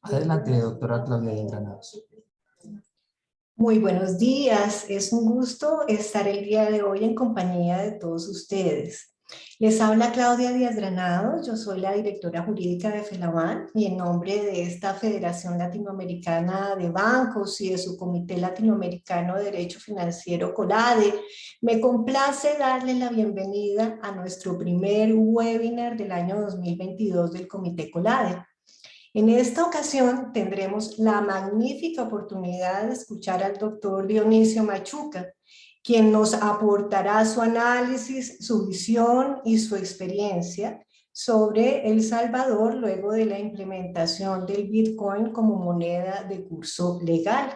Adelante, doctora Claudia Granados. Muy buenos días, es un gusto estar el día de hoy en compañía de todos ustedes. Les habla Claudia Díaz Granados, yo soy la directora jurídica de FELABAN y en nombre de esta Federación Latinoamericana de Bancos y de su Comité Latinoamericano de Derecho Financiero COLADE, me complace darle la bienvenida a nuestro primer webinar del año 2022 del Comité COLADE. En esta ocasión tendremos la magnífica oportunidad de escuchar al doctor Dionisio Machuca, quien nos aportará su análisis, su visión y su experiencia sobre El Salvador luego de la implementación del Bitcoin como moneda de curso legal.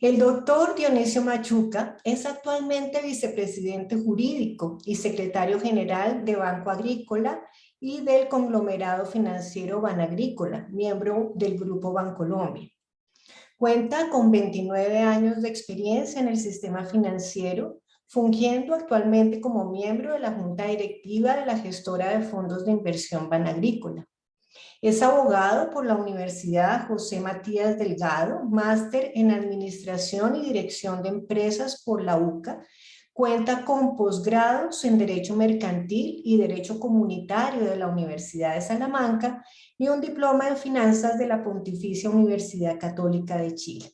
El doctor Dionisio Machuca es actualmente vicepresidente jurídico y secretario general de Banco Agrícola y del conglomerado financiero Banagrícola, miembro del Grupo Bancolombia. Cuenta con 29 años de experiencia en el sistema financiero, fungiendo actualmente como miembro de la junta directiva de la gestora de fondos de inversión Banagrícola. Es abogado por la Universidad José Matías Delgado, máster en Administración y Dirección de Empresas por la UCA. Cuenta con posgrados en Derecho Mercantil y Derecho Comunitario de la Universidad de Salamanca y un diploma en Finanzas de la Pontificia Universidad Católica de Chile.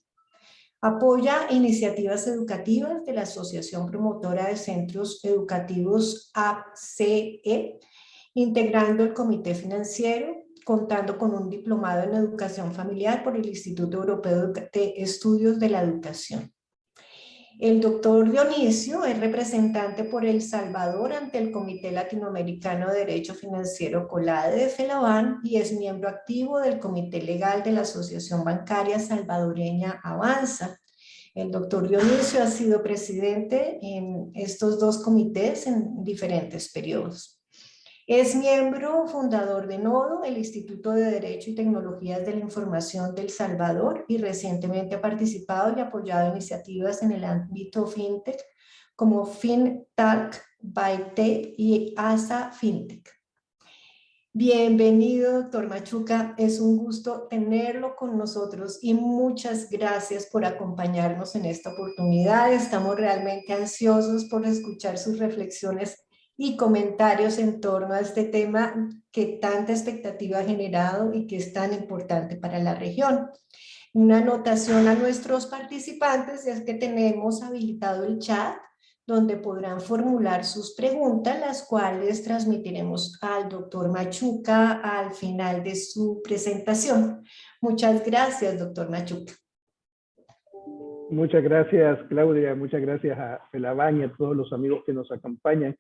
Apoya iniciativas educativas de la Asociación Promotora de Centros Educativos ACE, integrando el Comité Financiero, contando con un diplomado en Educación Familiar por el Instituto Europeo de Estudios de la Educación. El doctor Dionisio es representante por El Salvador ante el Comité Latinoamericano de Derecho Financiero COLADE de FELABAN y es miembro activo del Comité Legal de la Asociación Bancaria Salvadoreña Avanza. El doctor Dionisio ha sido presidente en estos dos comités en diferentes periodos. Es miembro fundador de Nodo, el Instituto de Derecho y Tecnologías de la Información del Salvador, y recientemente ha participado y apoyado iniciativas en el ámbito fintech como FinTalk, Byte y ASA Fintech. Bienvenido, doctor Machuca. Es un gusto tenerlo con nosotros y muchas gracias por acompañarnos en esta oportunidad. Estamos realmente ansiosos por escuchar sus reflexiones y comentarios en torno a este tema que tanta expectativa ha generado y que es tan importante para la región. Una anotación a nuestros participantes es que tenemos habilitado el chat donde podrán formular sus preguntas, las cuales transmitiremos al doctor Machuca al final de su presentación. Muchas gracias, doctor Machuca. Muchas gracias, Claudia. Muchas gracias a FELABAN y a todos los amigos que nos acompañan.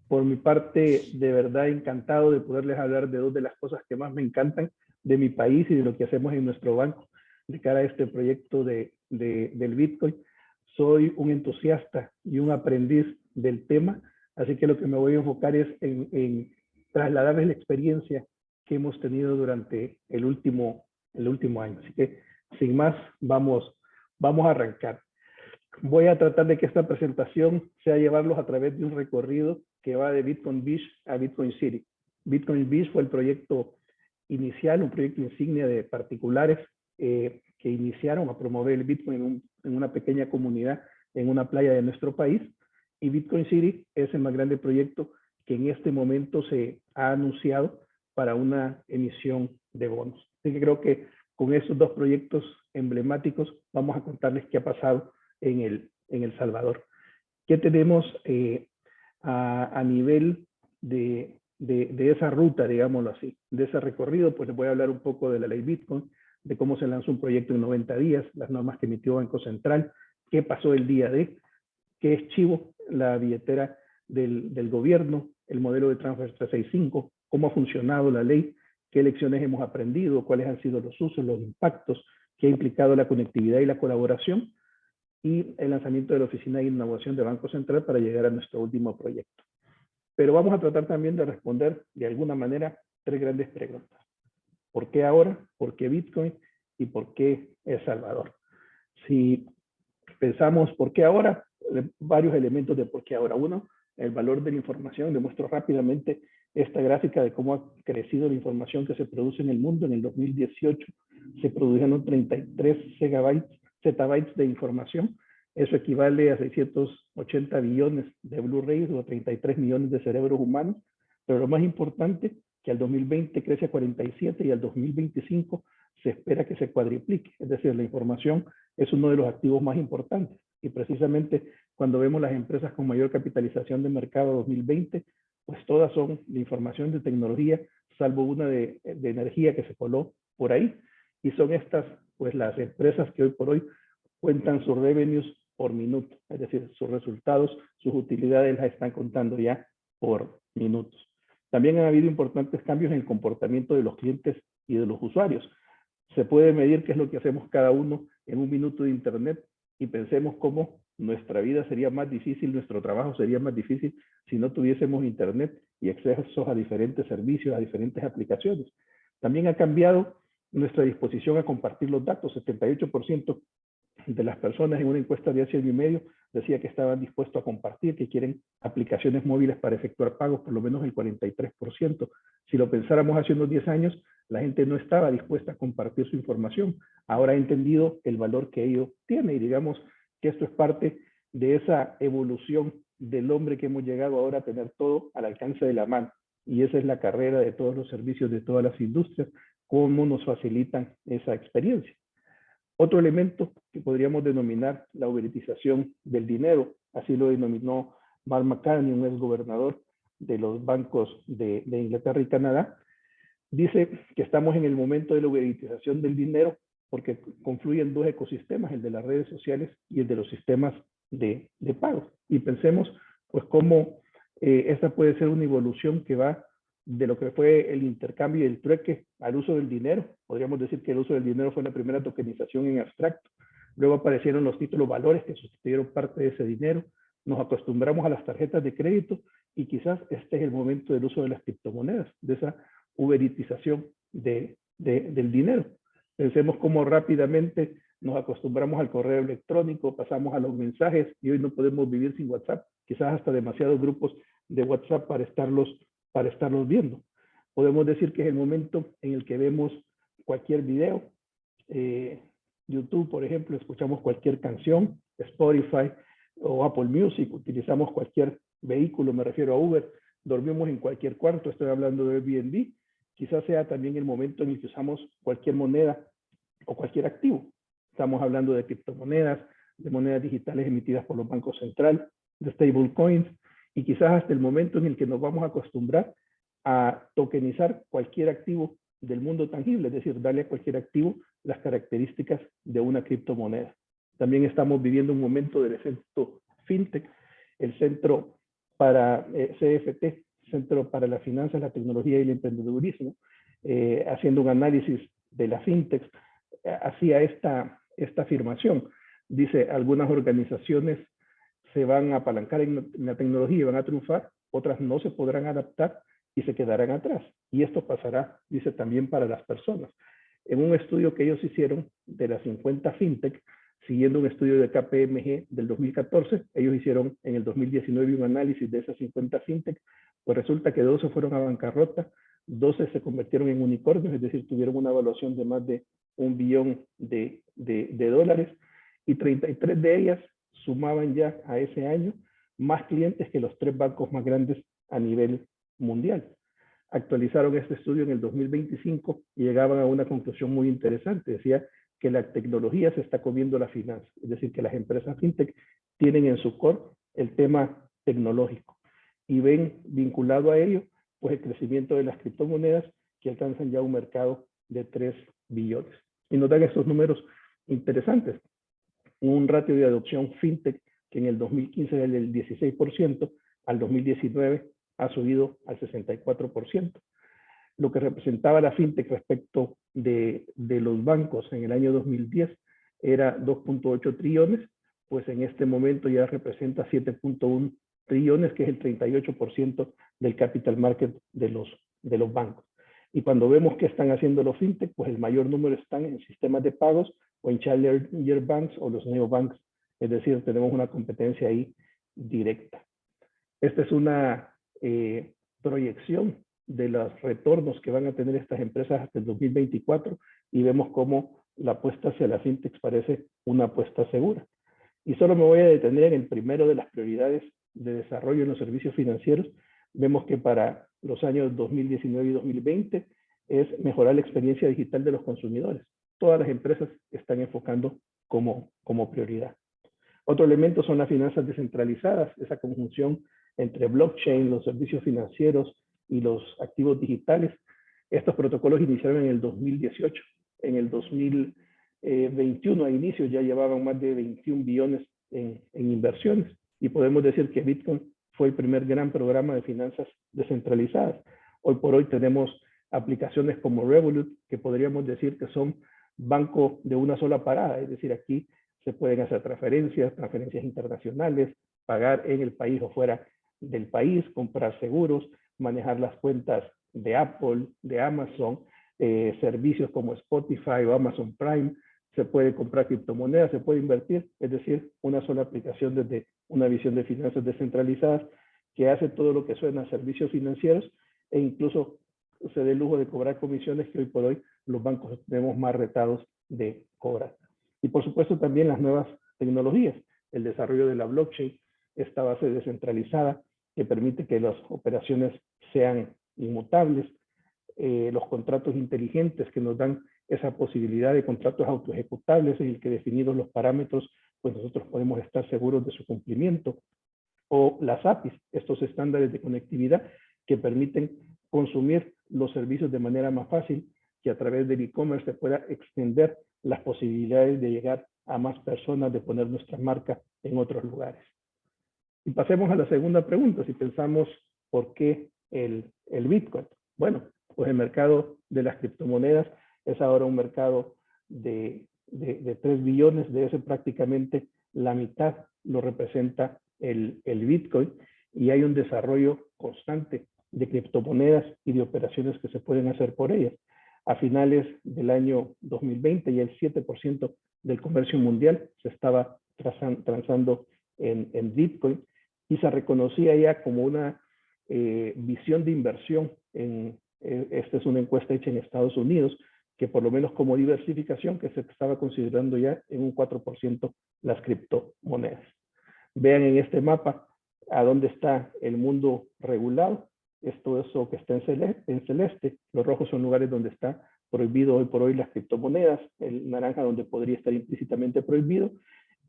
Por mi parte, de verdad encantado de poderles hablar de dos de las cosas que más me encantan de mi país y de lo que hacemos en nuestro banco de cara a este proyecto del Bitcoin. Soy un entusiasta y un aprendiz del tema, así que lo que me voy a enfocar es en trasladarles la experiencia que hemos tenido durante el último año. Así que, sin más, vamos a arrancar. Voy a tratar de que esta presentación sea llevarlos a través de un recorrido que va de Bitcoin Beach a Bitcoin City. Bitcoin Beach fue el proyecto inicial, un proyecto insignia de particulares que iniciaron a promover el Bitcoin en una pequeña comunidad en una playa de nuestro país. Y Bitcoin City es el más grande proyecto que en este momento se ha anunciado para una emisión de bonos. Así que creo que con estos dos proyectos emblemáticos vamos a contarles qué ha pasado en El Salvador. ¿Qué tenemos a nivel de esa ruta, digámoslo así, de ese recorrido? Pues les voy a hablar un poco de la ley Bitcoin, de cómo se lanzó un proyecto en 90 días, las normas que emitió Banco Central, qué pasó el día de, qué es Chivo, la billetera del gobierno, el modelo de Transfer 365, cómo ha funcionado la ley, qué lecciones hemos aprendido, cuáles han sido los usos, los impactos que ha implicado la conectividad y la colaboración, y el lanzamiento de la Oficina de Innovación de Banco Central para llegar a nuestro último proyecto. Pero vamos a tratar también de responder de alguna manera tres grandes preguntas. ¿Por qué ahora? ¿Por qué Bitcoin? ¿Y por qué El Salvador? Si pensamos por qué ahora, varios elementos de por qué ahora. Uno, el valor de la información. Les muestro rápidamente esta gráfica de cómo ha crecido la información que se produce en el mundo. En el 2018 se produjeron 33 zettabytes de información. Eso equivale a 680 billones de Blu-rays o 33 millones de cerebros humanos. Pero lo más importante, que al 2020 crece a 47 y al 2025 se espera que se cuadriplique. Es decir, la información es uno de los activos más importantes. Y precisamente cuando vemos las empresas con mayor capitalización de mercado 2020, pues todas son de información de tecnología, salvo una de energía que se coló por ahí. Y son estas, pues las empresas que hoy por hoy cuentan sus revenues por minuto. Es decir, sus resultados, sus utilidades las están contando ya por minutos. También han habido importantes cambios en el comportamiento de los clientes y de los usuarios. Se puede medir qué es lo que hacemos cada uno en un minuto de internet y pensemos cómo nuestra vida sería más difícil, nuestro trabajo sería más difícil si no tuviésemos internet y accesos a diferentes servicios, a diferentes aplicaciones. También ha cambiado nuestra disposición a compartir los datos. 78% de las personas en una encuesta de hace año y medio decía que estaban dispuestos a compartir, que quieren aplicaciones móviles para efectuar pagos, por lo menos el 43%. Si lo pensáramos hace unos 10 años, la gente no estaba dispuesta a compartir su información. Ahora ha entendido el valor que ello tiene y digamos que esto es parte de esa evolución del hombre que hemos llegado ahora a tener todo al alcance de la mano. Y esa es la carrera de todos los servicios, de todas las industrias, cómo nos facilitan esa experiencia. Otro elemento que podríamos denominar la uberitización del dinero, así lo denominó Mark McCartney, un exgobernador de los bancos de Inglaterra y Canadá, dice que estamos en el momento de la uberitización del dinero porque confluyen dos ecosistemas, el de las redes sociales y el de los sistemas de pagos. Y pensemos pues cómo esta puede ser una evolución que va de lo que fue el intercambio y el trueque al uso del dinero. Podríamos decir que el uso del dinero fue la primera tokenización en abstracto. Luego aparecieron los títulos valores que sustituyeron parte de ese dinero. Nos acostumbramos a las tarjetas de crédito y quizás este es el momento del uso de las criptomonedas, de esa uberitización del dinero. Pensemos cómo rápidamente nos acostumbramos al correo electrónico, pasamos a los mensajes y hoy no podemos vivir sin WhatsApp. Quizás hasta demasiados grupos de WhatsApp para estarlos viendo. Podemos decir que es el momento en el que vemos cualquier video, YouTube, por ejemplo, escuchamos cualquier canción, Spotify o Apple Music, utilizamos cualquier vehículo, me refiero a Uber, dormimos en cualquier cuarto, estoy hablando de Airbnb. Quizás sea también el momento en el que usamos cualquier moneda o cualquier activo. Estamos hablando de criptomonedas, de monedas digitales emitidas por los bancos centrales, de stablecoins, y quizás hasta el momento en el que nos vamos a acostumbrar a tokenizar cualquier activo del mundo tangible, es decir, darle a cualquier activo las características de una criptomoneda. También estamos viviendo un momento del efecto fintech, el Centro para CFT, Centro para las Finanzas, la Tecnología y el Emprendedurismo, haciendo un análisis de la fintech, hacía esta afirmación. Dice, algunas organizaciones se van a apalancar en la tecnología y van a triunfar, otras no se podrán adaptar y se quedarán atrás. Y esto pasará, dice, también para las personas. En un estudio que ellos hicieron de las 50 fintech, siguiendo un estudio de KPMG del 2014, ellos hicieron en el 2019 un análisis de esas 50 fintech, pues resulta que 12 fueron a bancarrota, 12 se convirtieron en unicornios, es decir, tuvieron una evaluación de más de $1 billón de dólares, y 33 de ellas sumaban ya a ese año más clientes que los 3 bancos más grandes a nivel mundial. Actualizaron este estudio en el 2025 y llegaban a una conclusión muy interesante. Decía que la tecnología se está comiendo la finanza, es decir, que las empresas fintech tienen en su core el tema tecnológico y ven vinculado a ello pues el crecimiento de las criptomonedas que alcanzan ya un mercado de 3 billones. Y nos dan estos números interesantes. Un ratio de adopción fintech que en el 2015 era del 16%, al 2019 ha subido al 64%. Lo que representaba la fintech respecto de los bancos en el año 2010 era 2.8 trillones, pues en este momento ya representa 7.1 trillones, que es el 38% del capital market de los bancos. Y cuando vemos qué están haciendo los fintech, pues el mayor número están en sistemas de pagos o en challenger banks o los neobanks. Es decir, tenemos una competencia ahí directa. Esta es una proyección de los retornos que van a tener estas empresas hasta el 2024 y vemos cómo la apuesta hacia la fintech parece una apuesta segura. Y solo me voy a detener en el primero de las prioridades de desarrollo en los servicios financieros. Vemos que para los años 2019 y 2020 es mejorar la experiencia digital de los consumidores. Todas las empresas están enfocando como prioridad. Otro elemento son las finanzas descentralizadas, esa conjunción entre blockchain, los servicios financieros y los activos digitales. Estos protocolos iniciaron en el 2018. En el 2021 a inicio ya llevaban más de 21 billones en inversiones y podemos decir que Bitcoin fue el primer gran programa de finanzas descentralizadas. Hoy por hoy tenemos aplicaciones como Revolut, que podríamos decir que son banco de una sola parada, es decir, aquí se pueden hacer transferencias internacionales, pagar en el país o fuera del país, comprar seguros, manejar las cuentas de Apple, de Amazon, servicios como Spotify o Amazon Prime, se puede comprar criptomonedas, se puede invertir, es decir, una sola aplicación desde una visión de finanzas descentralizadas que hace todo lo que suena a servicios financieros e incluso se dé el lujo de cobrar comisiones que hoy por hoy los bancos tenemos más retados de cobrar. Y por supuesto también las nuevas tecnologías, el desarrollo de la blockchain, esta base descentralizada que permite que las operaciones sean inmutables, los contratos inteligentes que nos dan esa posibilidad de contratos autoejecutables en el que definidos los parámetros, pues nosotros podemos estar seguros de su cumplimiento. O las APIs, estos estándares de conectividad que permiten consumir los servicios de manera más fácil, que a través del e-commerce se pueda extender las posibilidades de llegar a más personas, de poner nuestra marca en otros lugares. Y pasemos a la segunda pregunta, si pensamos por qué el Bitcoin. Bueno, pues el mercado de las criptomonedas es ahora un mercado de 3 billones, de ese prácticamente la mitad lo representa el Bitcoin y hay un desarrollo constante de criptomonedas y de operaciones que se pueden hacer por ellas. A finales del año 2020 ya el 7% del comercio mundial se estaba transando en Bitcoin y se reconocía ya como una visión de inversión. Esta es una encuesta hecha en Estados Unidos, que por lo menos como diversificación que se estaba considerando ya en un 4% las criptomonedas. Vean en este mapa a dónde está el mundo regulado. Esto es lo que está en celeste. Los rojos son lugares donde está prohibido hoy por hoy las criptomonedas. El naranja donde podría estar implícitamente prohibido.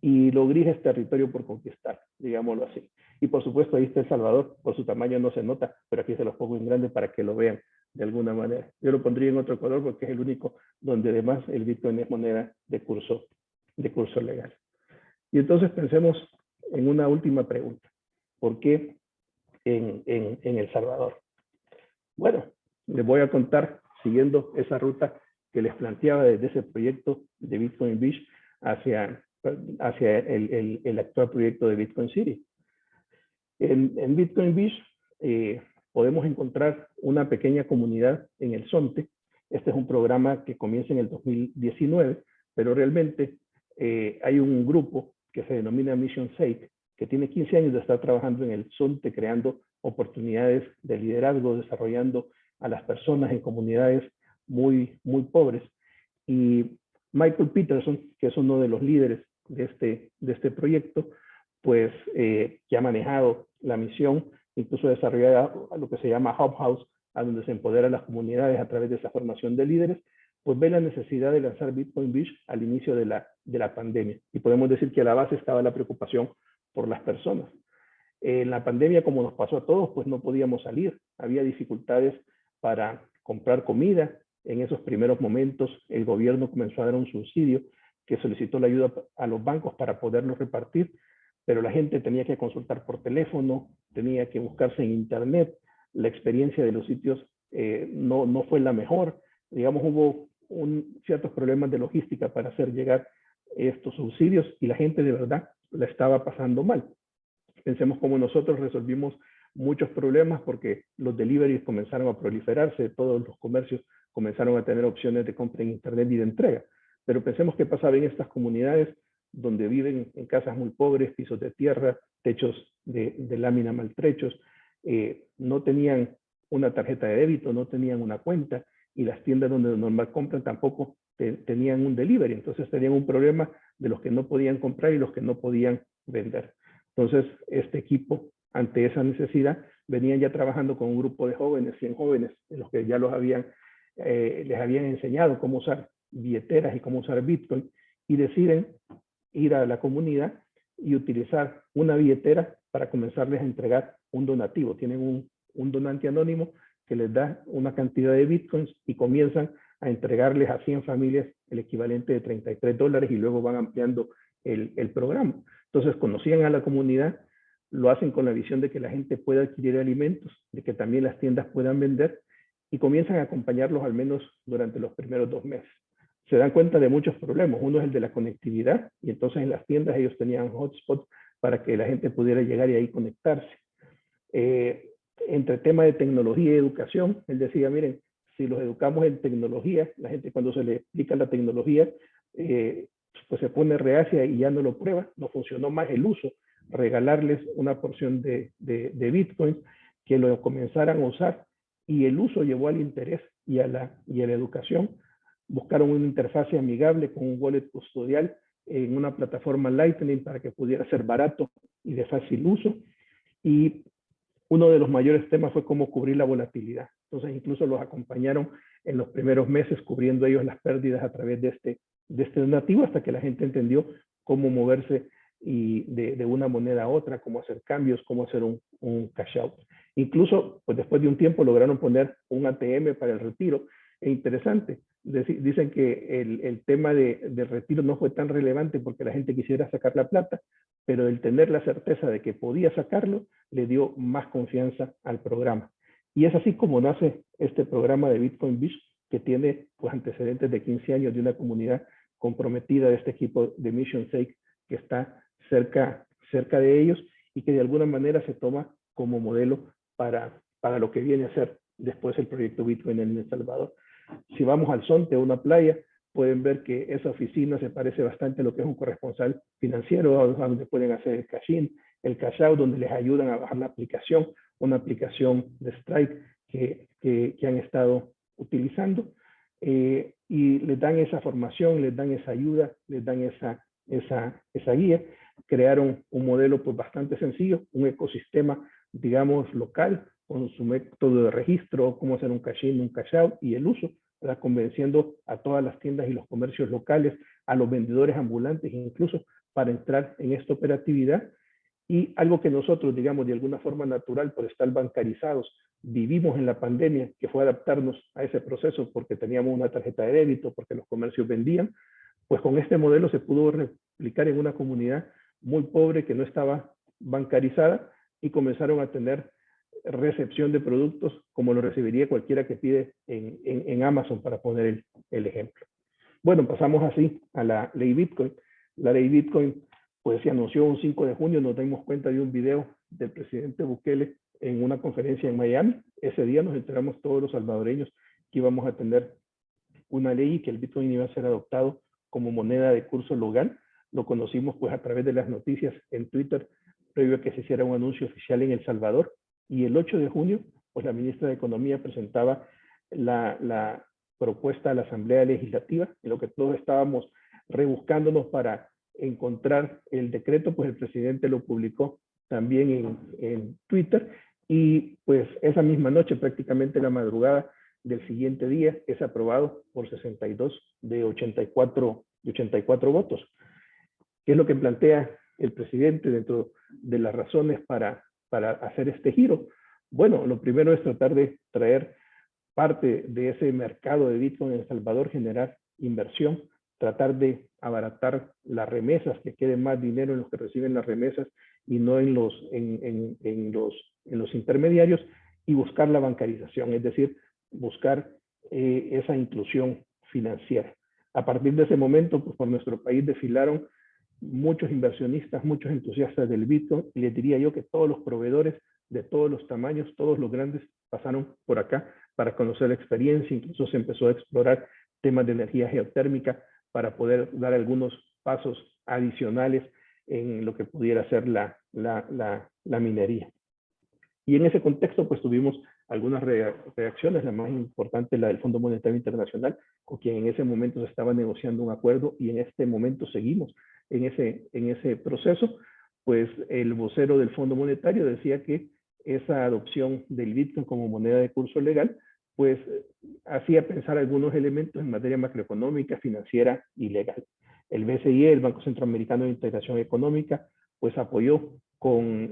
Y lo gris es territorio por conquistar, digámoslo así. Y por supuesto ahí está El Salvador. Por su tamaño no se nota, pero aquí se los pongo en grande para que lo vean de alguna manera. Yo lo pondría en otro color porque es el único donde además el Bitcoin es moneda de curso legal. Y entonces pensemos en una última pregunta. ¿Por qué en El Salvador? Bueno, les voy a contar, siguiendo esa ruta que les planteaba desde ese proyecto de Bitcoin Beach hacia el actual proyecto de Bitcoin City. En Bitcoin Beach podemos encontrar una pequeña comunidad en el Zonte. Este es un programa que comienza en el 2019, pero realmente hay un grupo que se denomina Mission 6, que tiene 15 años de estar trabajando en el Zonte, creando oportunidades de liderazgo, desarrollando a las personas en comunidades muy pobres. Y Michael Peterson, que es uno de los líderes de este proyecto, pues que ha manejado la misión, incluso desarrollado lo que se llama Hub House, a donde se empodera a las comunidades a través de esa formación de líderes, pues ve la necesidad de lanzar Bitcoin Beach al inicio de la pandemia. Y podemos decir que a la base estaba la preocupación por las personas. En la pandemia, como nos pasó a todos, pues no podíamos salir. Había dificultades para comprar comida. En esos primeros momentos, el gobierno comenzó a dar un subsidio que solicitó la ayuda a los bancos para poderlo repartir, pero la gente tenía que consultar por teléfono, tenía que buscarse en internet. La experiencia de los sitios no fue la mejor. Digamos, hubo ciertos problemas de logística para hacer llegar estos subsidios y la gente de verdad la estaba pasando mal. Pensemos cómo nosotros resolvimos muchos problemas porque los deliveries comenzaron a proliferarse, todos los comercios comenzaron a tener opciones de compra en internet y de entrega. Pero pensemos qué pasaba en estas comunidades donde viven en casas muy pobres, pisos de tierra, techos de lámina maltrechos, no tenían una tarjeta de débito, no tenían una cuenta, y las tiendas donde normal compran tampoco tenían un delivery. Entonces tenían un problema de los que no podían comprar y los que no podían vender. Entonces este equipo, ante esa necesidad, venían ya trabajando con un grupo de jóvenes, 100 jóvenes, en los que ya les habían enseñado cómo usar billeteras y cómo usar Bitcoin, y deciden ir a la comunidad y utilizar una billetera para comenzarles a entregar un donativo. Tienen un donante anónimo que les da una cantidad de Bitcoins y comienzan a entregarles a 100 familias el equivalente de $33 y luego van ampliando el programa. Entonces conocían a la comunidad, lo hacen con la visión de que la gente pueda adquirir alimentos, de que también las tiendas puedan vender, y comienzan a acompañarlos al menos durante los primeros 2 meses. Se dan cuenta de muchos problemas. Uno es el de la conectividad, y entonces en las tiendas ellos tenían hotspots para que la gente pudiera llegar y ahí conectarse. Entre tema de tecnología y educación, él decía, miren, si los educamos en tecnología, la gente cuando se le explica la tecnología, pues se pone reacia y ya no lo prueba, no funcionó más el uso. Regalarles una porción de Bitcoin, que lo comenzaran a usar, y el uso llevó al interés y a la educación. Buscaron una interfaz amigable con un wallet custodial en una plataforma Lightning para que pudiera ser barato y de fácil uso. Y uno de los mayores temas fue cómo cubrir la volatilidad. Entonces incluso los acompañaron en los primeros meses cubriendo ellos las pérdidas a través de este donativo, hasta que la gente entendió cómo moverse y de una moneda a otra, cómo hacer cambios, cómo hacer un cash out. Incluso, pues después de un tiempo lograron poner un ATM para el retiro. E interesante, dicen que el tema de retiro no fue tan relevante porque la gente quisiera sacar la plata, pero el tener la certeza de que podía sacarlo le dio más confianza al programa. Y es así como nace este programa de Bitcoin Beach, que tiene pues antecedentes de 15 años de una comunidad comprometida de este equipo de Mission Sake que está cerca de ellos, y que de alguna manera se toma como modelo para lo que viene a ser después el proyecto Bitcoin en El Salvador. Si vamos al Zonte, a una playa, pueden ver que esa oficina se parece bastante a lo que es un corresponsal financiero, donde pueden hacer el cash-in, el cash-out, donde les ayudan a bajar la aplicación, una aplicación de Strike que han estado utilizando, y les dan esa formación, les dan esa ayuda, les dan esa guía. Crearon un modelo pues bastante sencillo, un ecosistema, digamos, local, con su método de registro, cómo hacer un cash-in, un cash-out y el uso, ¿verdad? Convenciendo a todas las tiendas y los comercios locales, a los vendedores ambulantes incluso, para entrar en esta operatividad. Y algo que nosotros, digamos, de alguna forma natural, por estar bancarizados, vivimos en la pandemia, que fue adaptarnos a ese proceso porque teníamos una tarjeta de débito, porque los comercios vendían, pues con este modelo se pudo replicar en una comunidad muy pobre que no estaba bancarizada, y comenzaron a tener recepción de productos como lo recibiría cualquiera que pide en Amazon, para poner el ejemplo. Bueno, pasamos así a la ley Bitcoin. La ley Bitcoin pues se anunció un 5 de junio, nos dimos cuenta de un video del presidente Bukele en una conferencia en Miami. Ese día nos enteramos todos los salvadoreños que íbamos a tener una ley y que el Bitcoin iba a ser adoptado como moneda de curso local. Lo conocimos pues a través de las noticias en Twitter, previo a que se hiciera un anuncio oficial en El Salvador. Y el 8 de junio, pues la ministra de Economía presentaba la propuesta a la Asamblea Legislativa, en lo que todos estábamos rebuscándonos para encontrar el decreto, pues el presidente lo publicó también en Twitter, y pues esa misma noche, prácticamente la madrugada del siguiente día, es aprobado por 62 de 84 votos. ¿Qué es lo que plantea el presidente dentro de las razones para hacer este giro? Bueno, lo primero es tratar de traer parte de ese mercado de Bitcoin en El Salvador, generar inversión, tratar de abaratar las remesas, que quede más dinero en los que reciben las remesas y no en los intermediarios, y buscar la bancarización, es decir, buscar esa inclusión financiera. A partir de ese momento, pues por nuestro país desfilaron muchos inversionistas, muchos entusiastas del Bitcoin, y les diría yo que todos los proveedores de todos los tamaños, todos los grandes, pasaron por acá para conocer la experiencia. Incluso se empezó a explorar temas de energía geotérmica para poder dar algunos pasos adicionales en lo que pudiera ser la minería. Y en ese contexto, pues tuvimos algunas reacciones, la más importante la del Fondo Monetario Internacional, con quien en ese momento se estaba negociando un acuerdo y en este momento seguimos en ese proceso. Pues el vocero del Fondo Monetario decía que esa adopción del Bitcoin como moneda de curso legal pues hacía pensar algunos elementos en materia macroeconómica, financiera y legal. El BCE, el Banco Centroamericano de Integración Económica, pues apoyó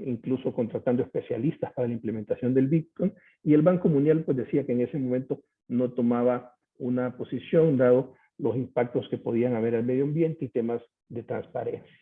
incluso contratando especialistas para la implementación del Bitcoin, y el Banco Mundial pues decía que en ese momento no tomaba una posición dado los impactos que podían haber al medio ambiente y temas de transparencia.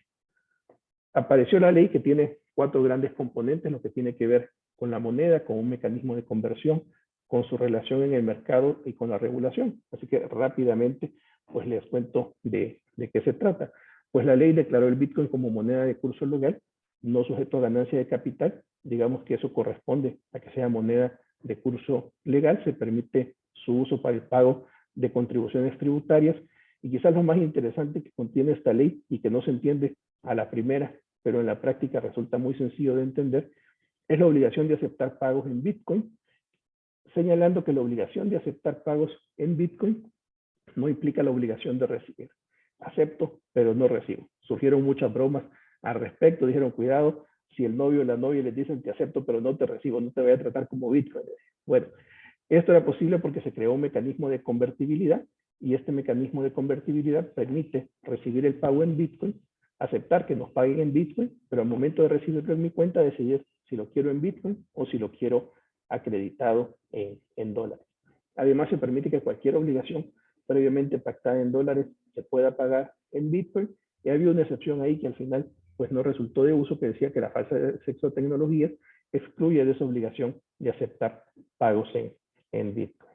Apareció la ley que tiene 4 grandes componentes, lo que tiene que ver con la moneda, con un mecanismo de conversión, con su relación en el mercado y con la regulación. Así que rápidamente pues les cuento de qué se trata. Pues la ley declaró el Bitcoin como moneda de curso legal, no sujeto a ganancia de capital. Digamos que eso corresponde a que sea moneda de curso legal. Se permite su uso para el pago de contribuciones tributarias. Y quizás lo más interesante que contiene esta ley y que no se entiende a la primera, pero en la práctica resulta muy sencillo de entender, es la obligación de aceptar pagos en Bitcoin, señalando que la obligación de aceptar pagos en Bitcoin no implica la obligación de recibir. Acepto, pero no recibo. Surgieron muchas bromas al respecto. Dijeron, cuidado, si el novio o la novia les dicen te acepto, pero no te recibo, no te voy a tratar como Bitcoin. Bueno, esto era posible porque se creó un mecanismo de convertibilidad, y este mecanismo de convertibilidad permite recibir el pago en Bitcoin, aceptar que nos paguen en Bitcoin, pero al momento de recibirlo en mi cuenta, decidir si lo quiero en Bitcoin o si lo quiero acreditado en dólares. Además, se permite que cualquier obligación previamente pactada en dólares se pueda pagar en Bitcoin, y había una excepción ahí que al final pues no resultó de uso, que decía que la falsa sexotecnología excluye de esa obligación de aceptar pagos en Bitcoin.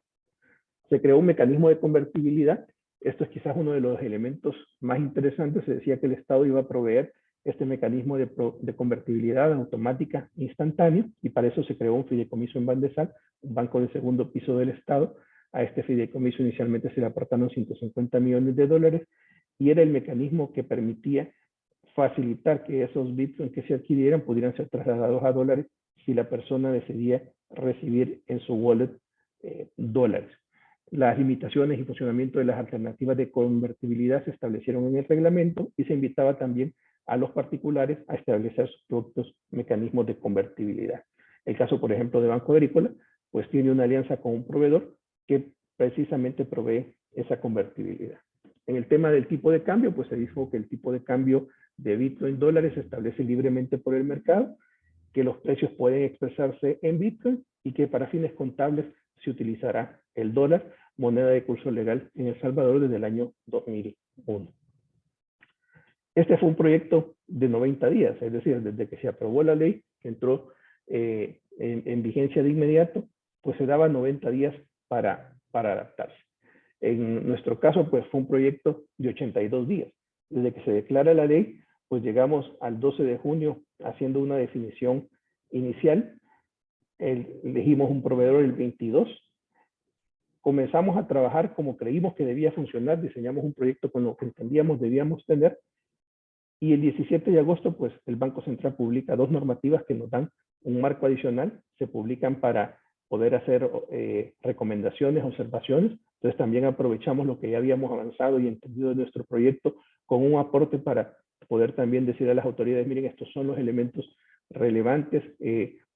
Se creó un mecanismo de convertibilidad. Esto es quizás uno de los elementos más interesantes. Se decía que el Estado iba a proveer este mecanismo de convertibilidad automática instantánea, y para eso se creó un fideicomiso en Bandesal, un banco de segundo piso del Estado. A este fideicomiso inicialmente se le aportaron 150 millones de dólares, y era el mecanismo que permitía facilitar que esos bitcoins que se adquirieran pudieran ser trasladados a dólares si la persona decidía recibir en su wallet dólares. Las limitaciones y funcionamiento de las alternativas de convertibilidad se establecieron en el reglamento, y se invitaba también a los particulares a establecer sus propios mecanismos de convertibilidad. El caso, por ejemplo, de Banco Agrícola, pues tiene una alianza con un proveedor que precisamente provee esa convertibilidad. En el tema del tipo de cambio, pues se dijo que el tipo de cambio de Bitcoin dólares se establece libremente por el mercado, que los precios pueden expresarse en Bitcoin y que para fines contables se utilizará el dólar, moneda de curso legal en El Salvador desde el año 2001. Este fue un proyecto de 90 días, es decir, desde que se aprobó la ley, que entró en vigencia de inmediato, pues se daban 90 días para adaptarse. En nuestro caso, pues fue un proyecto de 82 días. Desde que se declara la ley, pues llegamos al 12 de junio haciendo una definición inicial. Elegimos un proveedor el 22. Comenzamos a trabajar como creímos que debía funcionar, diseñamos un proyecto con lo que entendíamos debíamos tener, y el 17 de agosto, pues el Banco Central publica 2 normativas que nos dan un marco adicional, se publican para poder hacer recomendaciones, observaciones. Entonces también aprovechamos lo que ya habíamos avanzado y entendido de nuestro proyecto con un aporte para poder también decir a las autoridades, miren, estos son los elementos relevantes,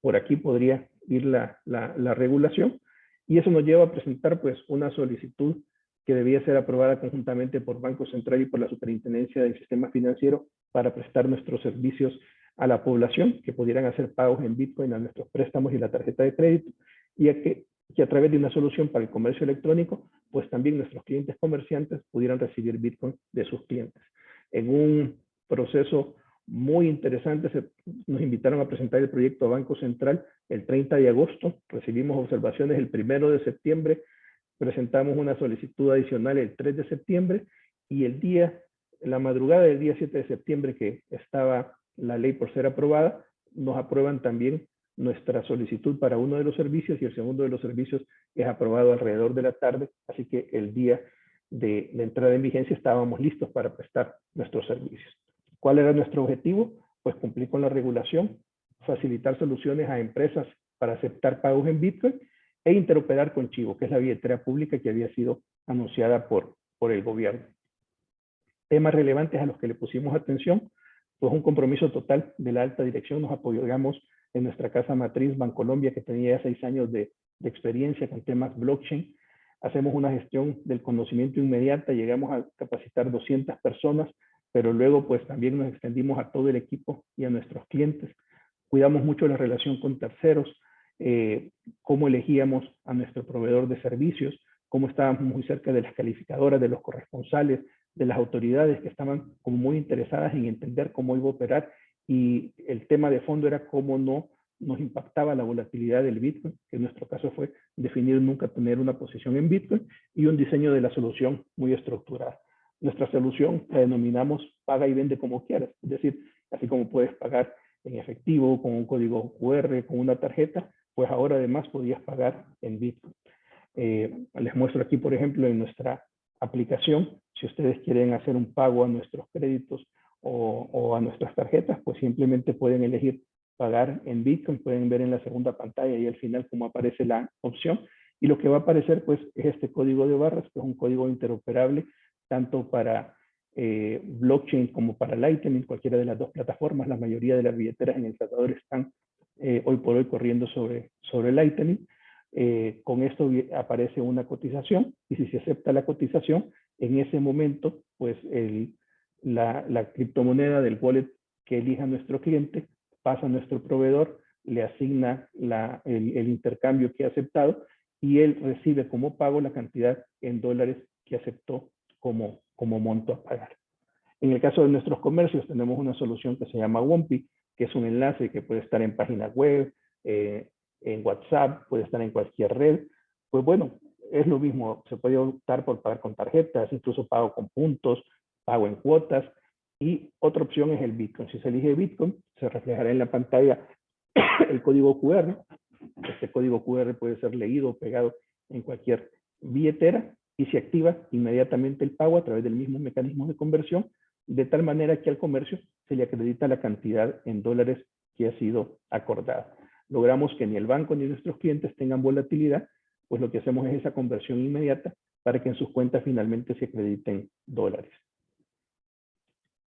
por aquí podría ir la regulación, y eso nos lleva a presentar pues una solicitud que debía ser aprobada conjuntamente por Banco Central y por la Superintendencia del Sistema Financiero para prestar nuestros servicios a la población, que pudieran hacer pagos en Bitcoin a nuestros préstamos y la tarjeta de crédito, y que a través de una solución para el comercio electrónico, pues también nuestros clientes comerciantes pudieran recibir Bitcoin de sus clientes. En un proceso muy interesante, nos invitaron a presentar el proyecto a Banco Central el 30 de agosto, recibimos observaciones el 1 de septiembre, presentamos una solicitud adicional el 3 de septiembre, y la madrugada del día 7 de septiembre, que estaba la ley por ser aprobada, nos aprueban también nuestra solicitud para uno de los servicios, y el segundo de los servicios es aprobado alrededor de la tarde, así que el día de entrada en vigencia estábamos listos para prestar nuestros servicios. ¿Cuál era nuestro objetivo? Pues cumplir con la regulación, facilitar soluciones a empresas para aceptar pagos en Bitcoin, e interoperar con Chivo, que es la billetera pública que había sido anunciada por el gobierno. Temas relevantes a los que le pusimos atención, pues un compromiso total de la alta dirección. Nos apoyamos en nuestra casa matriz Bancolombia, que tenía ya 6 años de experiencia con temas blockchain. Hacemos una gestión del conocimiento inmediata, llegamos a capacitar 200 personas, pero luego pues también nos extendimos a todo el equipo y a nuestros clientes. Cuidamos mucho la relación con terceros, cómo elegíamos a nuestro proveedor de servicios, cómo estábamos muy cerca de las calificadoras, de los corresponsales, de las autoridades que estaban como muy interesadas en entender cómo iba a operar, y el tema de fondo era cómo no nos impactaba la volatilidad del Bitcoin, que en nuestro caso fue definir nunca tener una posición en Bitcoin, y un diseño de la solución muy estructurada. Nuestra solución la denominamos paga y vende como quieras, es decir, así como puedes pagar en efectivo, con un código QR, con una tarjeta, pues ahora además podías pagar en Bitcoin. Les muestro aquí, por ejemplo, en nuestra aplicación, si ustedes quieren hacer un pago a nuestros créditos o a nuestras tarjetas, pues simplemente pueden elegir pagar en Bitcoin. Pueden ver en la segunda pantalla y al final cómo aparece la opción. Y lo que va a aparecer pues es este código de barras, que es un código interoperable tanto para blockchain como para Lightning, cualquiera de las dos plataformas. La mayoría de las billeteras en El Salvador están hoy por hoy corriendo sobre Lightning. Con esto aparece una cotización, y si se acepta la cotización, en ese momento, pues la criptomoneda del wallet que elija nuestro cliente pasa a nuestro proveedor, le asigna el intercambio que ha aceptado, y él recibe como pago la cantidad en dólares que aceptó como monto a pagar. En el caso de nuestros comercios, tenemos una solución que se llama Wompi, que es un enlace que puede estar en página web, en WhatsApp, puede estar en cualquier red. Pues bueno, es lo mismo, se puede optar por pagar con tarjetas, incluso pago con puntos, pago en cuotas, y otra opción es el Bitcoin. Si se elige Bitcoin, se reflejará en la pantalla el código QR. Este código QR puede ser leído o pegado en cualquier billetera, y se activa inmediatamente el pago a través del mismo mecanismo de conversión, de tal manera que al comercio se le acredita la cantidad en dólares que ha sido acordada. Logramos que ni el banco ni nuestros clientes tengan volatilidad, pues lo que hacemos es esa conversión inmediata para que en sus cuentas finalmente se acrediten dólares.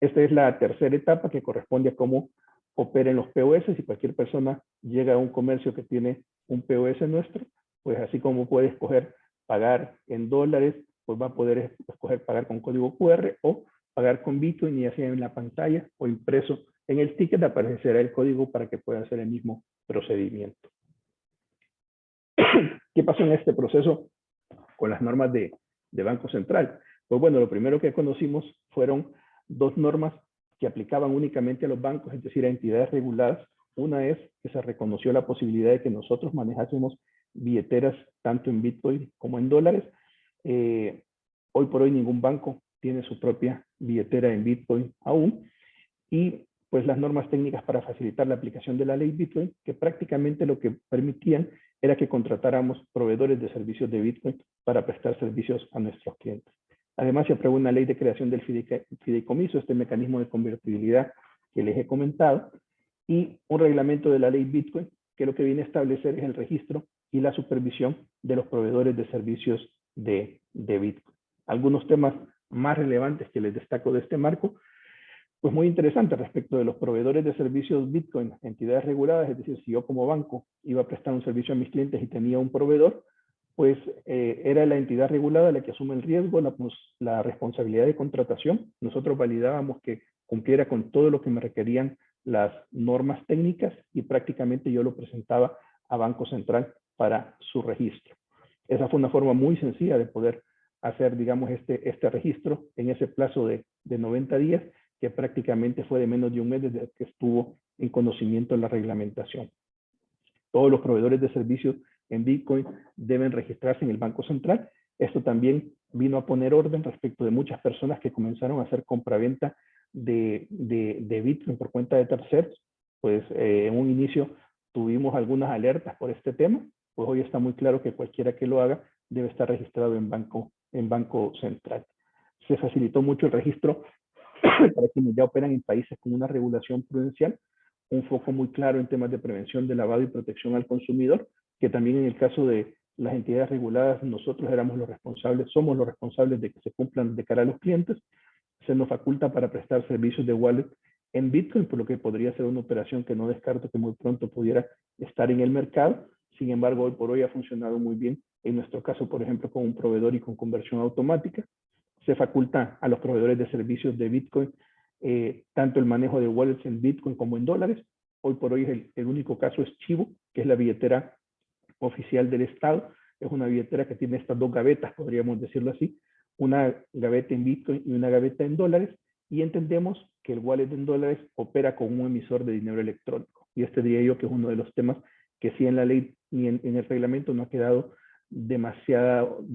Esta es la tercera etapa, que corresponde a cómo operen los POS. Si cualquier persona llega a un comercio que tiene un POS nuestro, pues así como puede escoger pagar en dólares, pues va a poder escoger pagar con código QR o pagar con Bitcoin, y ya sea en la pantalla o impreso en el ticket aparecerá el código para que pueda hacer el mismo procedimiento. ¿Qué pasó en este proceso con las normas de Banco Central? Pues bueno, lo primero que conocimos fueron 2 normas que aplicaban únicamente a los bancos, es decir, a entidades reguladas. Una es que se reconoció la posibilidad de que nosotros manejásemos billeteras tanto en Bitcoin como en dólares. Hoy por hoy ningún banco tiene su propia billetera en Bitcoin aún, y pues las normas técnicas para facilitar la aplicación de la ley Bitcoin, que prácticamente lo que permitían era que contratáramos proveedores de servicios de Bitcoin para prestar servicios a nuestros clientes. Además, se aprobó una ley de creación del fideicomiso, este mecanismo de convertibilidad que les he comentado, y un reglamento de la ley Bitcoin, que lo que viene a establecer es el registro y la supervisión de los proveedores de servicios de Bitcoin. Algunos temas más relevantes que les destaco de este marco, pues muy interesante respecto de los proveedores de servicios Bitcoin, entidades reguladas. Es decir, si yo como banco iba a prestar un servicio a mis clientes y tenía un proveedor, pues era la entidad regulada la que asume el riesgo, la responsabilidad de contratación. Nosotros validábamos que cumpliera con todo lo que me requerían las normas técnicas, y prácticamente yo lo presentaba a Banco Central para su registro. Esa fue una forma muy sencilla de poder hacer, digamos, este registro en ese plazo de 90 días, que prácticamente fue de menos de un mes desde que estuvo en conocimiento de la reglamentación. Todos los proveedores de servicios en Bitcoin deben registrarse en el Banco Central. Esto también vino a poner orden respecto de muchas personas que comenzaron a hacer compraventa de Bitcoin por cuenta de terceros. Pues en un inicio tuvimos algunas alertas por este tema, pues hoy está muy claro que cualquiera que lo haga debe estar registrado en Banco Central. Se facilitó mucho el registro para quienes ya operan en países con una regulación prudencial, un foco muy claro en temas de prevención de lavado y protección al consumidor, que también en el caso de las entidades reguladas, nosotros éramos los responsables, somos los responsables de que se cumplan de cara a los clientes. Se nos faculta para prestar servicios de wallet en Bitcoin, por lo que podría ser una operación que no descarto que muy pronto pudiera estar en el mercado. Sin embargo, hoy por hoy ha funcionado muy bien. En nuestro caso, por ejemplo, con un proveedor y con conversión automática. Se faculta a los proveedores de servicios de Bitcoin tanto el manejo de wallets en Bitcoin como en dólares. Hoy por hoy el único caso es Chivo, que es la billetera oficial del Estado. Es una billetera que tiene estas dos gavetas, podríamos decirlo así, una gaveta en Bitcoin y una gaveta en dólares, y entendemos que el wallet en dólares opera con un emisor de dinero electrónico. Y este diría yo que es uno de los temas que sí en la ley y en el reglamento no ha quedado demasiado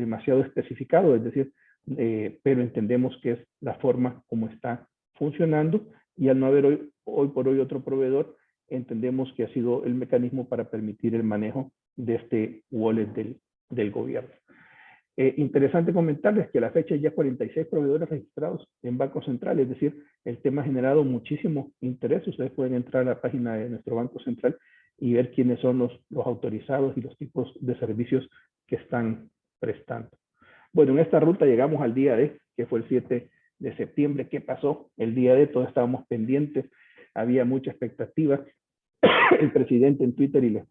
especificado, es decir, pero entendemos que es la forma como está funcionando, y al no haber hoy por hoy otro proveedor, entendemos que ha sido el mecanismo para permitir el manejo de este wallet del gobierno. Interesante comentarles que a la fecha hay ya 46 proveedores registrados en Banco Central, es decir, el tema ha generado muchísimo interés. Ustedes pueden entrar a la página de nuestro Banco Central y ver quiénes son los autorizados y los tipos de servicios que están prestando. Bueno, en esta ruta llegamos al día D, que fue el 7 de septiembre. ¿Qué pasó? El día D todos estábamos pendientes, había mucha expectativa. El presidente en Twitter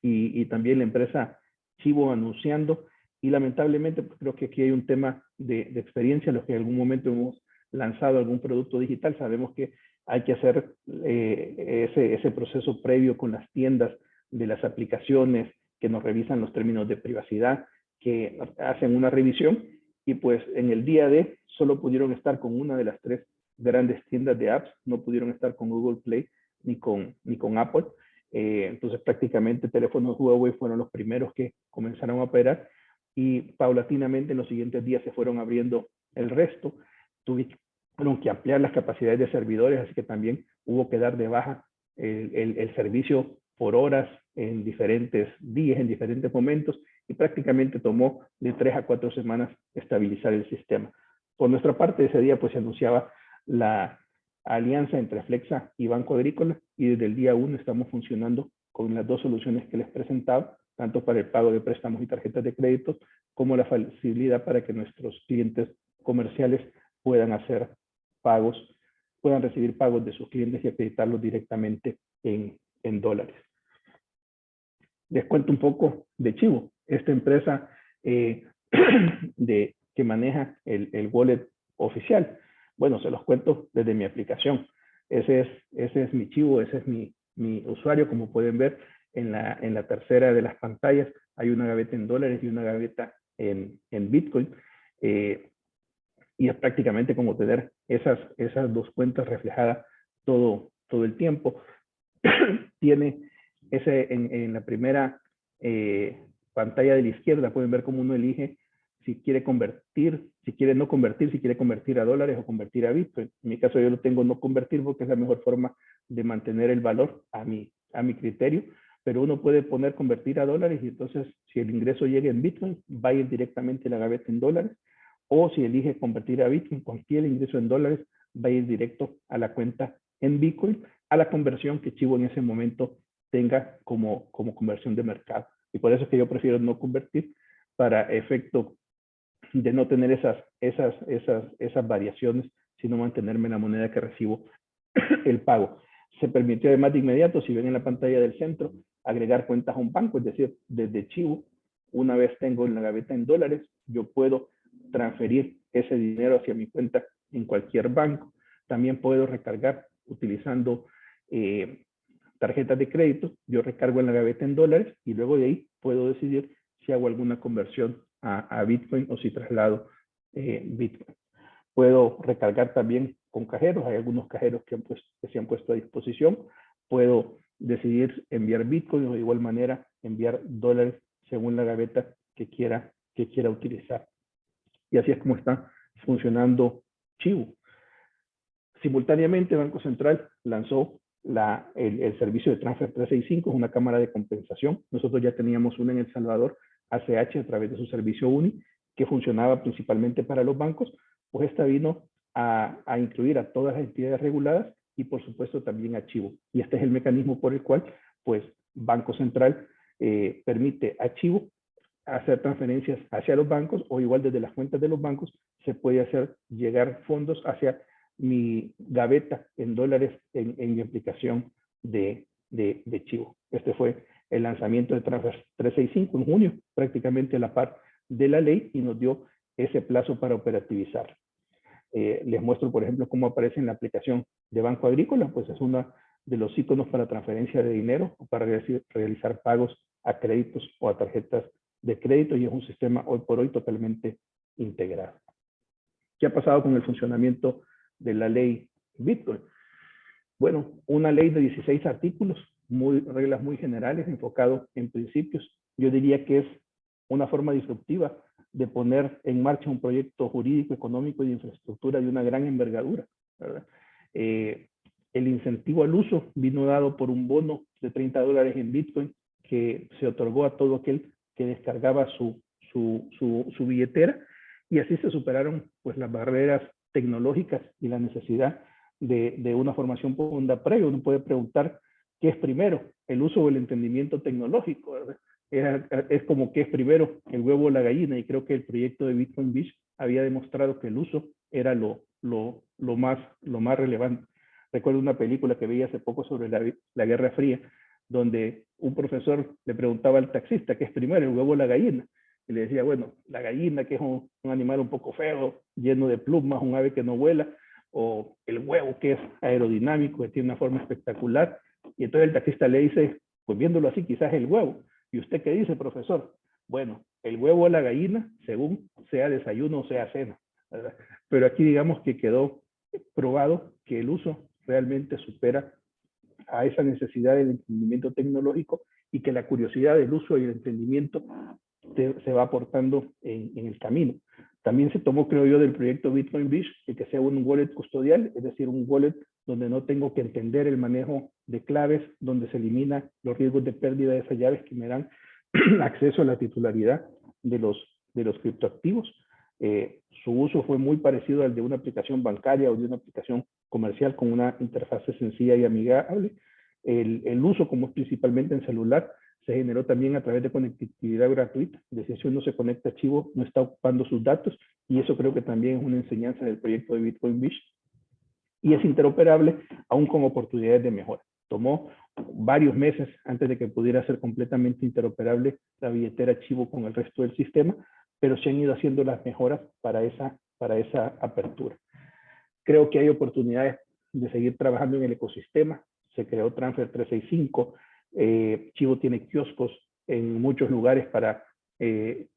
y también la empresa Chivo anunciando, y lamentablemente pues, creo que aquí hay un tema de experiencia. Los que en algún momento hemos lanzado algún producto digital sabemos que hay que hacer ese proceso previo con las tiendas de las aplicaciones que nos revisan los términos de privacidad, que hacen una revisión, y pues en el día D solo pudieron estar con una de las 3 grandes tiendas de apps, no pudieron estar con Google Play ni con Apple. Entonces prácticamente teléfonos Huawei fueron los primeros que comenzaron a operar, y paulatinamente en los siguientes días se fueron abriendo el resto. Tuvieron que ampliar las capacidades de servidores, así que también hubo que dar de baja el servicio por horas en diferentes días, en diferentes momentos, y prácticamente tomó de 3 a 4 semanas estabilizar el sistema. Por nuestra parte, ese día pues se anunciaba la alianza entre Flexa y Banco Agrícola, y desde el día 1 estamos funcionando con las 2 soluciones que les presentaba, tanto para el pago de préstamos y tarjetas de crédito, como la facilidad para que nuestros clientes comerciales puedan hacer pagos, puedan recibir pagos de sus clientes y acreditarlos directamente en dólares. Les cuento un poco de Chivo, esta empresa que maneja el wallet oficial. Bueno, se los cuento desde mi aplicación. Ese es mi Chivo, ese es mi usuario. Como pueden ver en la tercera de las pantallas hay una gaveta en dólares y una gaveta en Bitcoin. Y es prácticamente como tener esas 2 cuentas reflejadas todo el tiempo. Tiene en la primera pantalla de la izquierda, pueden ver cómo uno elige si quiere convertir, si quiere no convertir, si quiere convertir a dólares o convertir a Bitcoin. En mi caso yo lo tengo no convertir porque es la mejor forma de mantener el valor a mi criterio, pero uno puede poner convertir a dólares, y entonces si el ingreso llega en Bitcoin, va a ir directamente a la gaveta en dólares, o si elige convertir a Bitcoin, cualquier ingreso en dólares va a ir directo a la cuenta en Bitcoin, a la conversión que Chivo en ese momento tenga como conversión de mercado. Y por eso es que yo prefiero no convertir, para efecto de no tener esas variaciones, sino mantenerme en la moneda que recibo el pago. Se permitió además de inmediato, si ven en la pantalla del centro, agregar cuentas a un banco, es decir, desde Chivo, una vez tengo en la gaveta en dólares, yo puedo transferir ese dinero hacia mi cuenta en cualquier banco. También puedo recargar utilizando tarjetas de crédito. Yo recargo en la gaveta en dólares, y luego de ahí puedo decidir si hago alguna conversión a Bitcoin o si traslado Bitcoin. Puedo recargar también con cajeros. Hay algunos cajeros que se han puesto a disposición. Puedo decidir enviar Bitcoin o de igual manera enviar dólares según la gaveta que quiera utilizar. Y así es como está funcionando Chivo. Simultáneamente, Banco Central lanzó el servicio de Transfer 365, es una cámara de compensación. Nosotros ya teníamos una en El Salvador, ACH, a través de su servicio UNI, que funcionaba principalmente para los bancos. Pues esta vino a incluir a todas las entidades reguladas y por supuesto también a Chivo. Y este es el mecanismo por el cual pues Banco Central permite a Chivo hacer transferencias hacia los bancos, o igual desde las cuentas de los bancos se puede hacer llegar fondos hacia mi gaveta en dólares en mi aplicación de Chivo. Este fue el lanzamiento de Transfer 365 en junio, prácticamente a la par de la ley, y nos dio ese plazo para operativizar. Les muestro, por ejemplo, cómo aparece en la aplicación de Banco Agrícola, pues es uno de los iconos para transferencia de dinero o para realizar pagos a créditos o a tarjetas de crédito, y es un sistema hoy por hoy totalmente integrado. ¿Qué ha pasado con el funcionamiento de la ley Bitcoin? Bueno, una ley de 16 artículos, reglas muy generales, enfocado en principios. Yo diría que es una forma disruptiva de poner en marcha un proyecto jurídico, económico y de infraestructura de una gran envergadura, ¿verdad? El incentivo al uso vino dado por un bono de $30 en Bitcoin que se otorgó a todo aquel que descargaba su billetera, y así se superaron pues las barreras tecnológicas y la necesidad de una formación profunda previa. Uno puede preguntar qué es primero, el uso o el entendimiento tecnológico, ¿verdad? Es como que es primero el huevo o la gallina, y creo que el proyecto de Bitcoin Beach había demostrado que el uso era lo más relevante. Recuerdo una película que vi hace poco sobre la Guerra Fría, donde un profesor le preguntaba al taxista qué es primero, el huevo o la gallina, y le decía, bueno, la gallina, que es un animal un poco feo, lleno de plumas, un ave que no vuela, o el huevo, que es aerodinámico, que tiene una forma espectacular. Y entonces el taxista le dice, pues viéndolo así, quizás el huevo. ¿Y usted qué dice, profesor? Bueno, el huevo o la gallina, según sea desayuno o sea cena, ¿verdad? Pero aquí digamos que quedó probado que el uso realmente supera a esa necesidad del entendimiento tecnológico, y que la curiosidad del uso y el entendimiento se va aportando en el camino. También se tomó, creo yo, del proyecto Bitcoin Beach, que sea un wallet custodial, es decir, un wallet donde no tengo que entender el manejo de claves, donde se elimina los riesgos de pérdida de esas llaves que me dan acceso a la titularidad de los criptoactivos. Su uso fue muy parecido al de una aplicación bancaria o de una aplicación comercial con una interfaz sencilla y amigable. El uso, como es principalmente en celular, se generó también a través de conectividad gratuita. Es decir, si uno se conecta a Chivo, no está ocupando sus datos, y eso creo que también es una enseñanza del proyecto de Bitcoin Beach. Y es interoperable, aún con oportunidades de mejora. Tomó varios meses antes de que pudiera ser completamente interoperable la billetera Chivo con el resto del sistema, pero se han ido haciendo las mejoras para esa apertura. Creo que hay oportunidades de seguir trabajando en el ecosistema. Se creó Transfer 365, Chivo tiene kioscos en muchos lugares para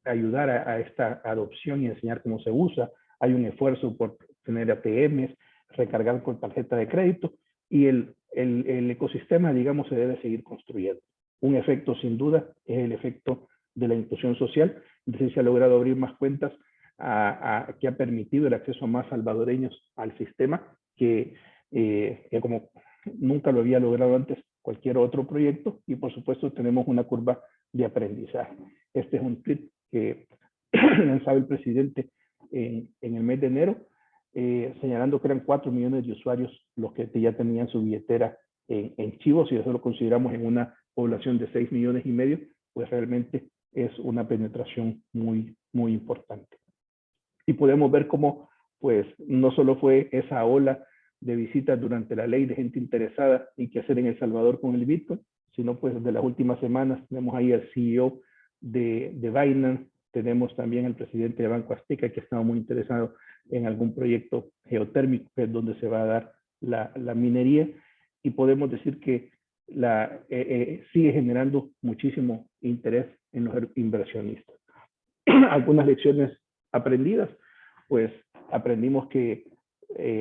ayudar a esta adopción y enseñar cómo se usa. Hay un esfuerzo por tener ATMs, recargar con tarjeta de crédito, y el ecosistema, digamos, se debe seguir construyendo. Un efecto, sin duda, es el efecto de la inclusión social. Entonces se ha logrado abrir más cuentas que ha permitido el acceso a más salvadoreños al sistema, que como nunca lo había logrado antes cualquier otro proyecto, y por supuesto tenemos una curva de aprendizaje. Este es un tweet que lanzaba el presidente en el mes de enero, señalando que eran 4 millones de usuarios los que ya tenían su billetera en Chivo. Si eso lo consideramos en una población de 6,5 millones, pues realmente es una penetración muy, muy importante. Y podemos ver cómo, pues, no solo fue esa ola de visitas durante la ley de gente interesada en qué hacer en El Salvador con el Bitcoin, sino pues de las últimas semanas tenemos ahí al CEO de Binance, tenemos también al presidente de Banco Azteca, que ha estado muy interesado en algún proyecto geotérmico, que es donde se va a dar la minería, y podemos decir que sigue generando muchísimo interés en los inversionistas. Algunas lecciones aprendidas, pues aprendimos que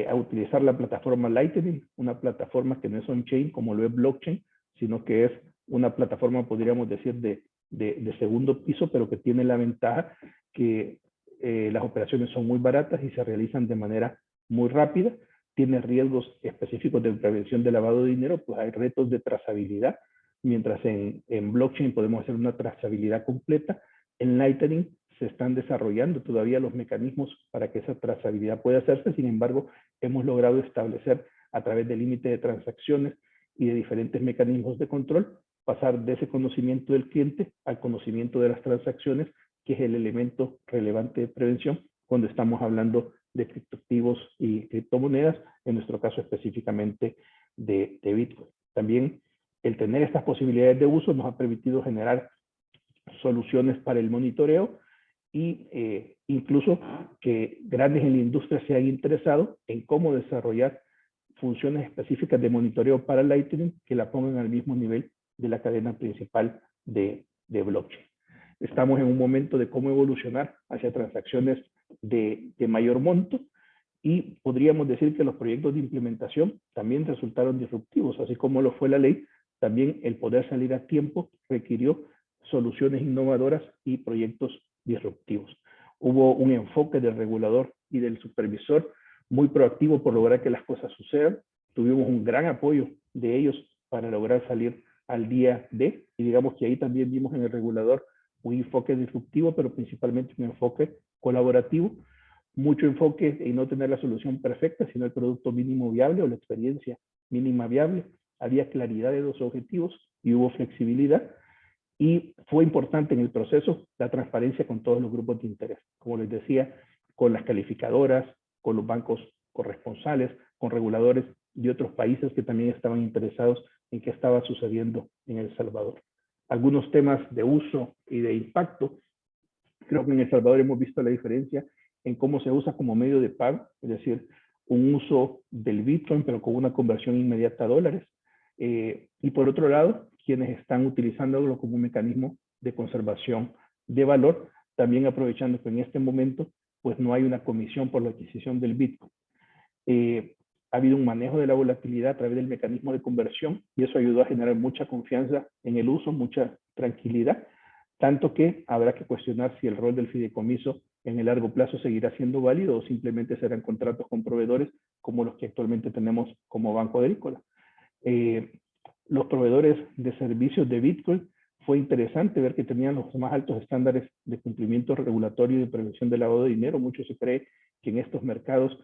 a utilizar la plataforma Lightning, una plataforma que no es on-chain como lo es blockchain, sino que es una plataforma, podríamos decir, de segundo piso, pero que tiene la ventaja que las operaciones son muy baratas y se realizan de manera muy rápida. Tiene riesgos específicos de prevención de lavado de dinero, pues hay retos de trazabilidad, mientras en blockchain podemos hacer una trazabilidad completa. En Lightning se están desarrollando todavía los mecanismos para que esa trazabilidad pueda hacerse. Sin embargo, hemos logrado establecer a través del límite de transacciones y de diferentes mecanismos de control pasar de ese conocimiento del cliente al conocimiento de las transacciones, que es el elemento relevante de prevención cuando estamos hablando de criptoactivos y criptomonedas, en nuestro caso específicamente de Bitcoin. También el tener estas posibilidades de uso nos ha permitido generar soluciones para el monitoreo y incluso que grandes en la industria se han interesado en cómo desarrollar funciones específicas de monitoreo para Lightning que la pongan al mismo nivel de la cadena principal de blockchain. Estamos en un momento de cómo evolucionar hacia transacciones de mayor monto y podríamos decir que los proyectos de implementación también resultaron disruptivos, así como lo fue la ley. También el poder salir a tiempo requirió soluciones innovadoras y proyectos disruptivos. Hubo un enfoque del regulador y del supervisor muy proactivo por lograr que las cosas sucedan. Tuvimos un gran apoyo de ellos para lograr salir al día de, y digamos que ahí también vimos en el regulador un enfoque disruptivo, pero principalmente un enfoque colaborativo, mucho enfoque en no tener la solución perfecta, sino el producto mínimo viable o la experiencia mínima viable. Había claridad de los objetivos y hubo flexibilidad. Y fue importante en el proceso la transparencia con todos los grupos de interés. Como les decía, con las calificadoras, con los bancos corresponsales, con reguladores de otros países que también estaban interesados en qué estaba sucediendo en El Salvador. Algunos temas de uso y de impacto. Creo que en El Salvador hemos visto la diferencia en cómo se usa como medio de pago, es decir, un uso del Bitcoin, pero con una conversión inmediata a dólares. Y por otro lado, quienes están utilizándolo como un mecanismo de conservación de valor, también aprovechando que en este momento pues no hay una comisión por la adquisición del Bitcoin. Ha habido un manejo de la volatilidad a través del mecanismo de conversión y eso ayudó a generar mucha confianza en el uso, mucha tranquilidad, tanto que habrá que cuestionar si el rol del fideicomiso en el largo plazo seguirá siendo válido o simplemente serán contratos con proveedores como los que actualmente tenemos como Banco Agrícola. Los proveedores de servicios de Bitcoin, fue interesante ver que tenían los más altos estándares de cumplimiento regulatorio y de prevención del lavado de dinero. Mucho se cree que en estos mercados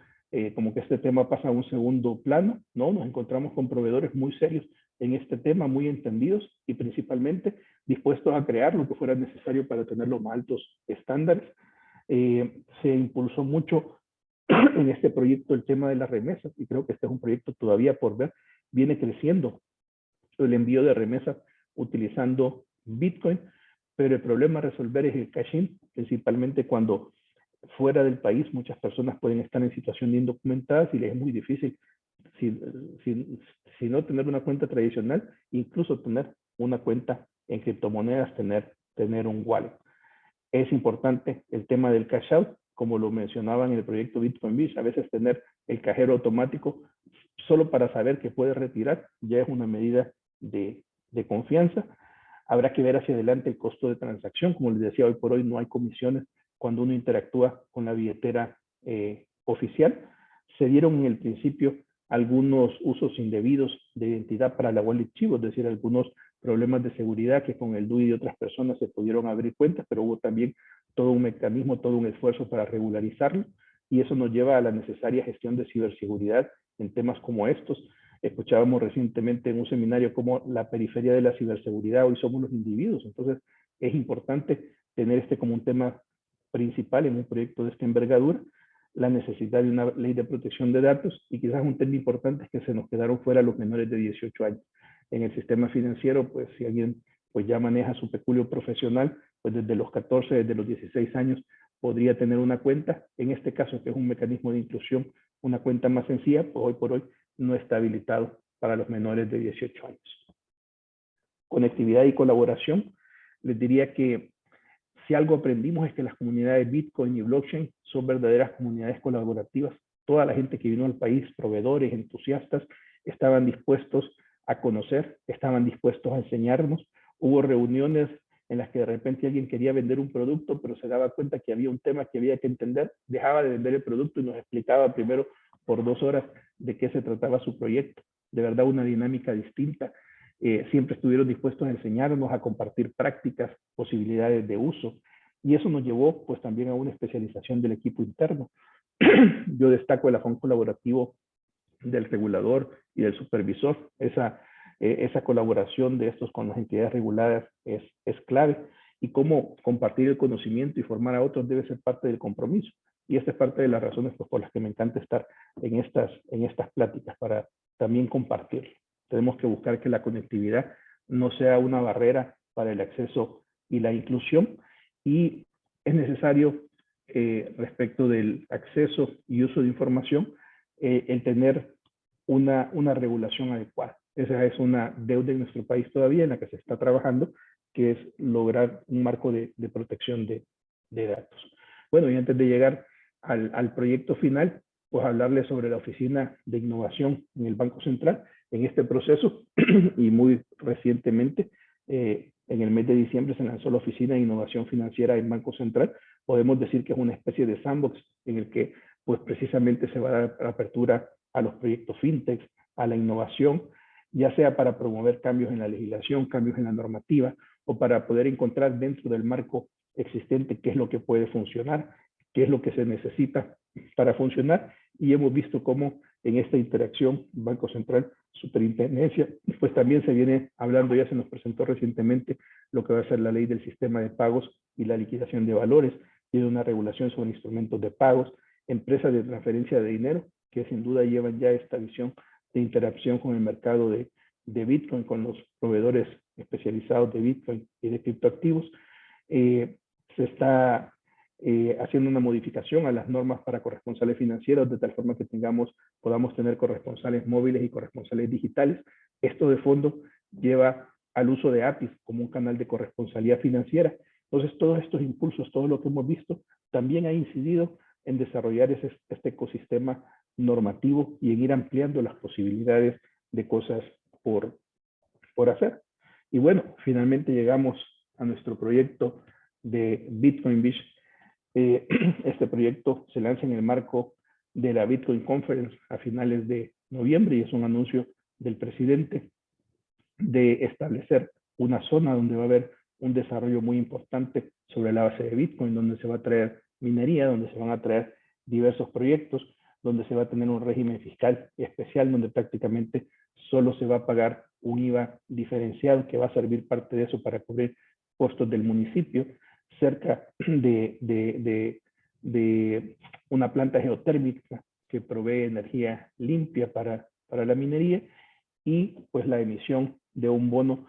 como que este tema pasa a un segundo plano, ¿no? Nos encontramos con proveedores muy serios en este tema, muy entendidos y principalmente dispuestos a crear lo que fuera necesario para tener los más altos estándares. Se impulsó mucho en este proyecto el tema de las remesas y creo que este es un proyecto todavía por ver, viene creciendo el envío de remesas utilizando Bitcoin, pero el problema a resolver es el cash-in, principalmente cuando fuera del país muchas personas pueden estar en situación de indocumentadas y les es muy difícil, si no tener una cuenta tradicional, incluso tener una cuenta en criptomonedas, tener un wallet. Es importante el tema del cash out, como lo mencionaban en el proyecto Bitcoin Beach, a veces tener el cajero automático solo para saber que puede retirar ya es una medida de confianza. Habrá que ver hacia adelante el costo de transacción. Como les decía, hoy por hoy no hay comisiones cuando uno interactúa con la billetera oficial. Se dieron en el principio algunos usos indebidos de identidad para la wallet chivo, es decir, algunos problemas de seguridad que con el DUI de otras personas se pudieron abrir cuentas, pero hubo también todo un mecanismo, todo un esfuerzo para regularizarlo y eso nos lleva a la necesaria gestión de ciberseguridad en temas como estos. Escuchábamos recientemente en un seminario cómo la periferia de la ciberseguridad hoy somos los individuos, entonces es importante tener este como un tema principal en un proyecto de esta envergadura, la necesidad de una ley de protección de datos y quizás un tema importante es que se nos quedaron fuera los menores de 18 años. En el sistema financiero, pues si alguien pues ya maneja su peculio profesional, pues desde los 14, desde los 16 años podría tener una cuenta. En este caso, que es un mecanismo de inclusión, una cuenta más sencilla, pues hoy por hoy no está habilitado para los menores de 18 años. Conectividad y colaboración. Les diría que si algo aprendimos es que las comunidades Bitcoin y blockchain son verdaderas comunidades colaborativas. Toda la gente que vino al país, proveedores, entusiastas, estaban dispuestos a conocer, estaban dispuestos a enseñarnos. Hubo reuniones en las que de repente alguien quería vender un producto, pero se daba cuenta que había un tema que había que entender, dejaba de vender el producto y nos explicaba primero por 2 horas de qué se trataba su proyecto. De verdad, una dinámica distinta. Siempre estuvieron dispuestos a enseñarnos, a compartir prácticas, posibilidades de uso. Y eso nos llevó pues también a una especialización del equipo interno. Yo destaco el afán colaborativo del regulador y del supervisor, esa esa colaboración de estos con las entidades reguladas es clave, y cómo compartir el conocimiento y formar a otros debe ser parte del compromiso. Y esta es parte de las razones por las que me encanta estar en estas pláticas, para también compartir. Tenemos que buscar que la conectividad no sea una barrera para el acceso y la inclusión, y es necesario, respecto del acceso y uso de información, el tener una regulación adecuada. Esa es una deuda en nuestro país todavía, en la que se está trabajando, que es lograr un marco de protección de datos. Bueno, y antes de llegar al proyecto final, pues hablarles sobre la Oficina de Innovación en el Banco Central. En este proceso, y muy recientemente, en el mes de diciembre se lanzó la Oficina de Innovación Financiera en Banco Central. Podemos decir que es una especie de sandbox en el que pues precisamente se va a dar apertura a los proyectos fintech, a la innovación, ya sea para promover cambios en la legislación, cambios en la normativa, o para poder encontrar dentro del marco existente qué es lo que puede funcionar, qué es lo que se necesita para funcionar. Y hemos visto cómo en esta interacción Banco Central, Superintendencia, pues también se viene hablando, ya se nos presentó recientemente lo que va a ser la ley del sistema de pagos y la liquidación de valores, tiene una regulación sobre instrumentos de pagos, empresas de transferencia de dinero, que sin duda llevan ya esta visión de interacción con el mercado de Bitcoin, con los proveedores especializados de Bitcoin y de criptoactivos. Se está haciendo una modificación a las normas para corresponsales financieros, de tal forma que podamos tener corresponsales móviles y corresponsales digitales. Esto de fondo lleva al uso de APIs como un canal de corresponsalía financiera. Entonces, todos estos impulsos, todo lo que hemos visto, también ha incidido en desarrollar este ecosistema normativo y en ir ampliando las posibilidades de cosas por hacer. Y bueno, finalmente llegamos a nuestro proyecto de Bitcoin Beach. Este proyecto se lanza en el marco de la Bitcoin Conference a finales de noviembre, y es un anuncio del presidente de establecer una zona donde va a haber un desarrollo muy importante sobre la base de Bitcoin, donde se va a traer minería, donde se van a traer diversos proyectos, donde se va a tener un régimen fiscal especial, donde prácticamente solo se va a pagar un IVA diferenciado, que va a servir parte de eso para cubrir costos del municipio, cerca de una planta geotérmica que provee energía limpia para la minería, y pues la emisión de un bono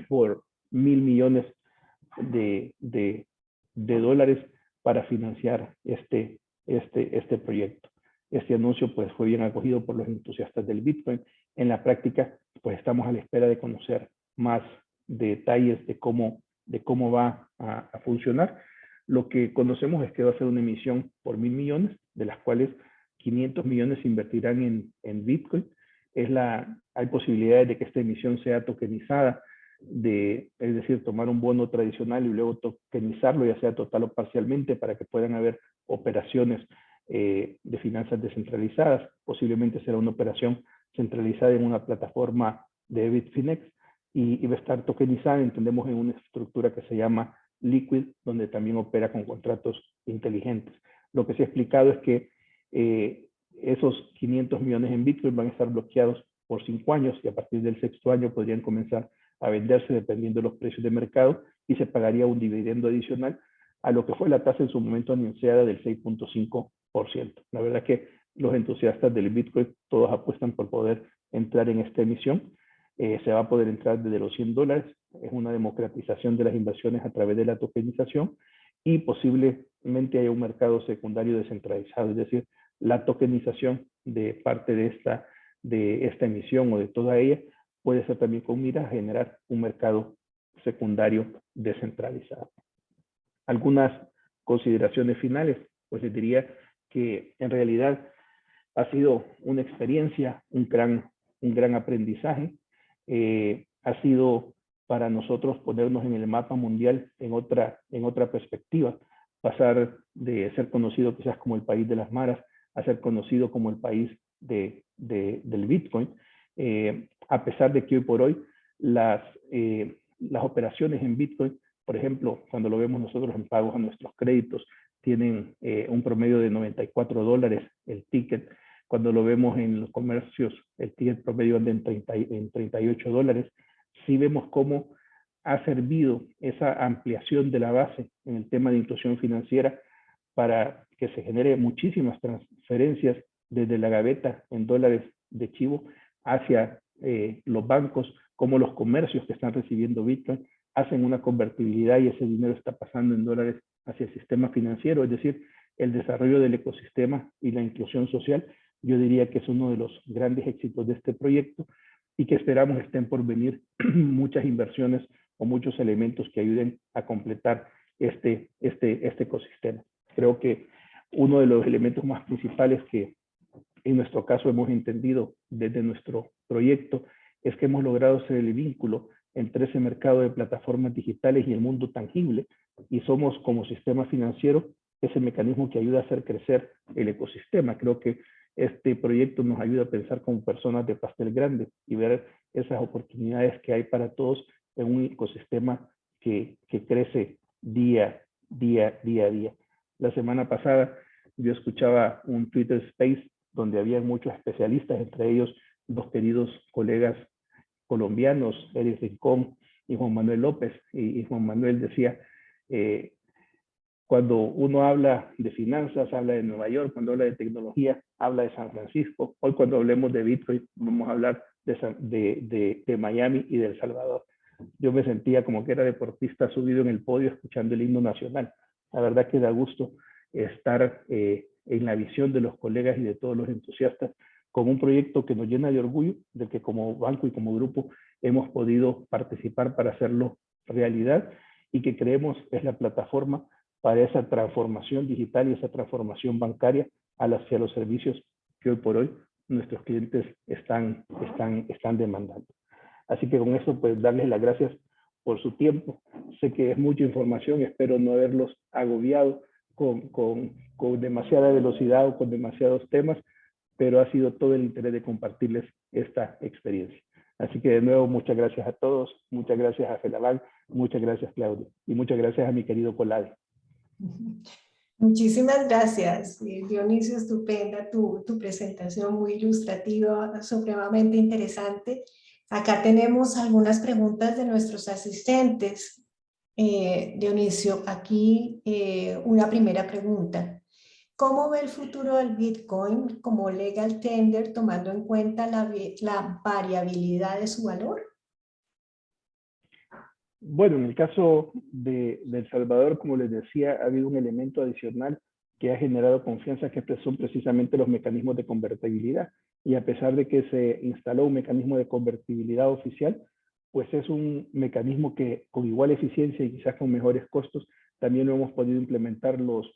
por $1.000 millones de dólares para financiar este proyecto. Este anuncio pues fue bien acogido por los entusiastas del Bitcoin. En la práctica pues estamos a la espera de conocer más detalles de cómo va a funcionar. Lo que conocemos es que va a ser una emisión por 1.000 millones, de las cuales 500 millones se invertirán en Bitcoin. Hay posibilidades de que esta emisión sea tokenizada, es decir, tomar un bono tradicional y luego tokenizarlo, ya sea total o parcialmente, para que puedan haber operaciones de finanzas descentralizadas. Posiblemente será una operación centralizada en una plataforma de Bitfinex, y va a estar tokenizada, entendemos, en una estructura que se llama Liquid, donde también opera con contratos inteligentes. Lo que se ha explicado es que esos 500 millones en Bitcoin van a estar bloqueados por 5 años, y a partir del 6º año podrían comenzar a venderse dependiendo de los precios de mercado, y se pagaría un dividendo adicional a lo que fue la tasa en su momento anunciada del 6.5%. La verdad que los entusiastas del Bitcoin todos apuestan por poder entrar en esta emisión. Se va a poder entrar desde los $100. Es una democratización de las inversiones a través de la tokenización, y posiblemente haya un mercado secundario descentralizado, es decir, la tokenización de parte de esta emisión o de toda ella puede ser también con mira a generar un mercado secundario descentralizado. Algunas consideraciones finales, pues les diría que en realidad ha sido una experiencia, un gran aprendizaje. Ha sido para nosotros ponernos en el mapa mundial en otra perspectiva, pasar de ser conocido quizás como el país de las maras a ser conocido como el país del Bitcoin, a pesar de que hoy por hoy las operaciones en Bitcoin, por ejemplo, cuando lo vemos nosotros en pagos a nuestros créditos, tienen un promedio de $94 el ticket, Cuando lo vemos en los comercios, el ticket promedio anda en $38. Sí vemos cómo ha servido esa ampliación de la base en el tema de inclusión financiera para que se genere muchísimas transferencias desde la gaveta en dólares de Chivo hacia los bancos, como los comercios que están recibiendo Bitcoin hacen una convertibilidad y ese dinero está pasando en dólares hacia el sistema financiero, es decir, el desarrollo del ecosistema y la inclusión social. Yo diría que es uno de los grandes éxitos de este proyecto y que esperamos estén por venir muchas inversiones o muchos elementos que ayuden a completar este ecosistema. Creo que uno de los elementos más principales que en nuestro caso hemos entendido desde nuestro proyecto es que hemos logrado hacer el vínculo entre ese mercado de plataformas digitales y el mundo tangible, y somos como sistema financiero ese mecanismo que ayuda a hacer crecer el ecosistema. Creo que este proyecto nos ayuda a pensar como personas de pastel grande y ver esas oportunidades que hay para todos en un ecosistema que crece día a día. La semana pasada yo escuchaba un Twitter Space donde había muchos especialistas, entre ellos dos queridos colegas colombianos, Eric Rincón y Juan Manuel López. Y Juan Manuel decía, cuando uno habla de finanzas, habla de Nueva York; cuando habla de tecnología, habla de San Francisco. Hoy cuando hablemos de Bitcoin, vamos a hablar de Miami y de El Salvador. Yo me sentía como que era deportista subido en el podio escuchando el himno nacional. La verdad que da gusto estar en la visión de los colegas y de todos los entusiastas con un proyecto que nos llena de orgullo, de que como banco y como grupo hemos podido participar para hacerlo realidad, y que creemos es la plataforma para esa transformación digital y esa transformación bancaria hacia los servicios que hoy por hoy nuestros clientes están demandando. Así que con eso, pues darles las gracias por su tiempo. Sé que es mucha información, espero no haberlos agobiado con demasiada velocidad o con demasiados temas, pero ha sido todo el interés de compartirles esta experiencia. Así que de nuevo, muchas gracias a todos, muchas gracias a Felaban, muchas gracias Claudio, y muchas gracias a mi querido Colade. Muchísimas gracias, Dionisio, estupenda tu presentación, muy ilustrativa, supremamente interesante. Acá tenemos algunas preguntas de nuestros asistentes. Dionisio, aquí una primera pregunta. ¿Cómo ve el futuro del Bitcoin como legal tender tomando en cuenta la variabilidad de su valor? Bueno, en el caso de El Salvador, como les decía, ha habido un elemento adicional que ha generado confianza, que son precisamente los mecanismos de convertibilidad. Y a pesar de que se instaló un mecanismo de convertibilidad oficial, pues es un mecanismo que con igual eficiencia y quizás con mejores costos, también lo hemos podido implementar los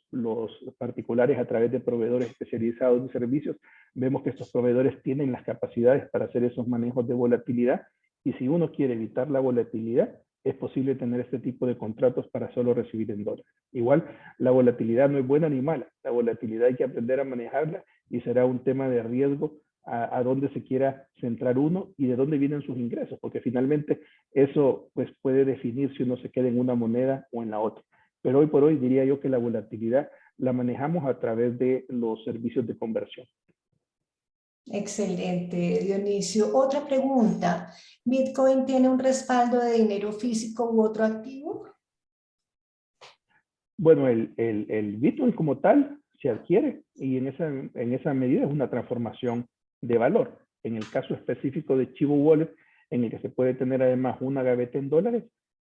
particulares a través de proveedores especializados de servicios. Vemos que estos proveedores tienen las capacidades para hacer esos manejos de volatilidad, y si uno quiere evitar la volatilidad, es posible tener este tipo de contratos para solo recibir en dólares. Igual, la volatilidad no es buena ni mala. La volatilidad hay que aprender a manejarla y será un tema de riesgo a dónde se quiera centrar uno y de dónde vienen sus ingresos, porque finalmente eso pues, puede definir si uno se queda en una moneda o en la otra. Pero hoy por hoy diría yo que la volatilidad la manejamos a través de los servicios de conversión. Excelente, Dionisio. Otra pregunta. ¿Bitcoin tiene un respaldo de dinero físico u otro activo? Bueno, el Bitcoin como tal se adquiere y en esa medida es una transformación de valor. En el caso específico de Chivo Wallet, en el que se puede tener además una gaveta en dólares,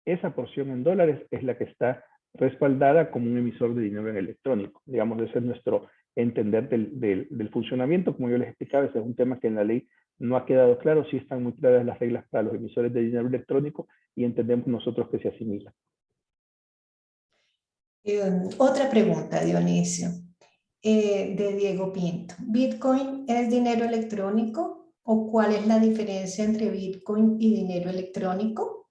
esa porción en dólares es la que está respaldada como un emisor de dinero en electrónico. Digamos, ese es nuestro entender del funcionamiento. Como yo les explicaba, ese es un tema que en la ley no ha quedado claro. Sí están muy claras las reglas para los emisores de dinero electrónico y entendemos nosotros que se asimila. Otra pregunta, Dionisio, de Diego Pinto. ¿Bitcoin es dinero electrónico o cuál es la diferencia entre Bitcoin y dinero electrónico?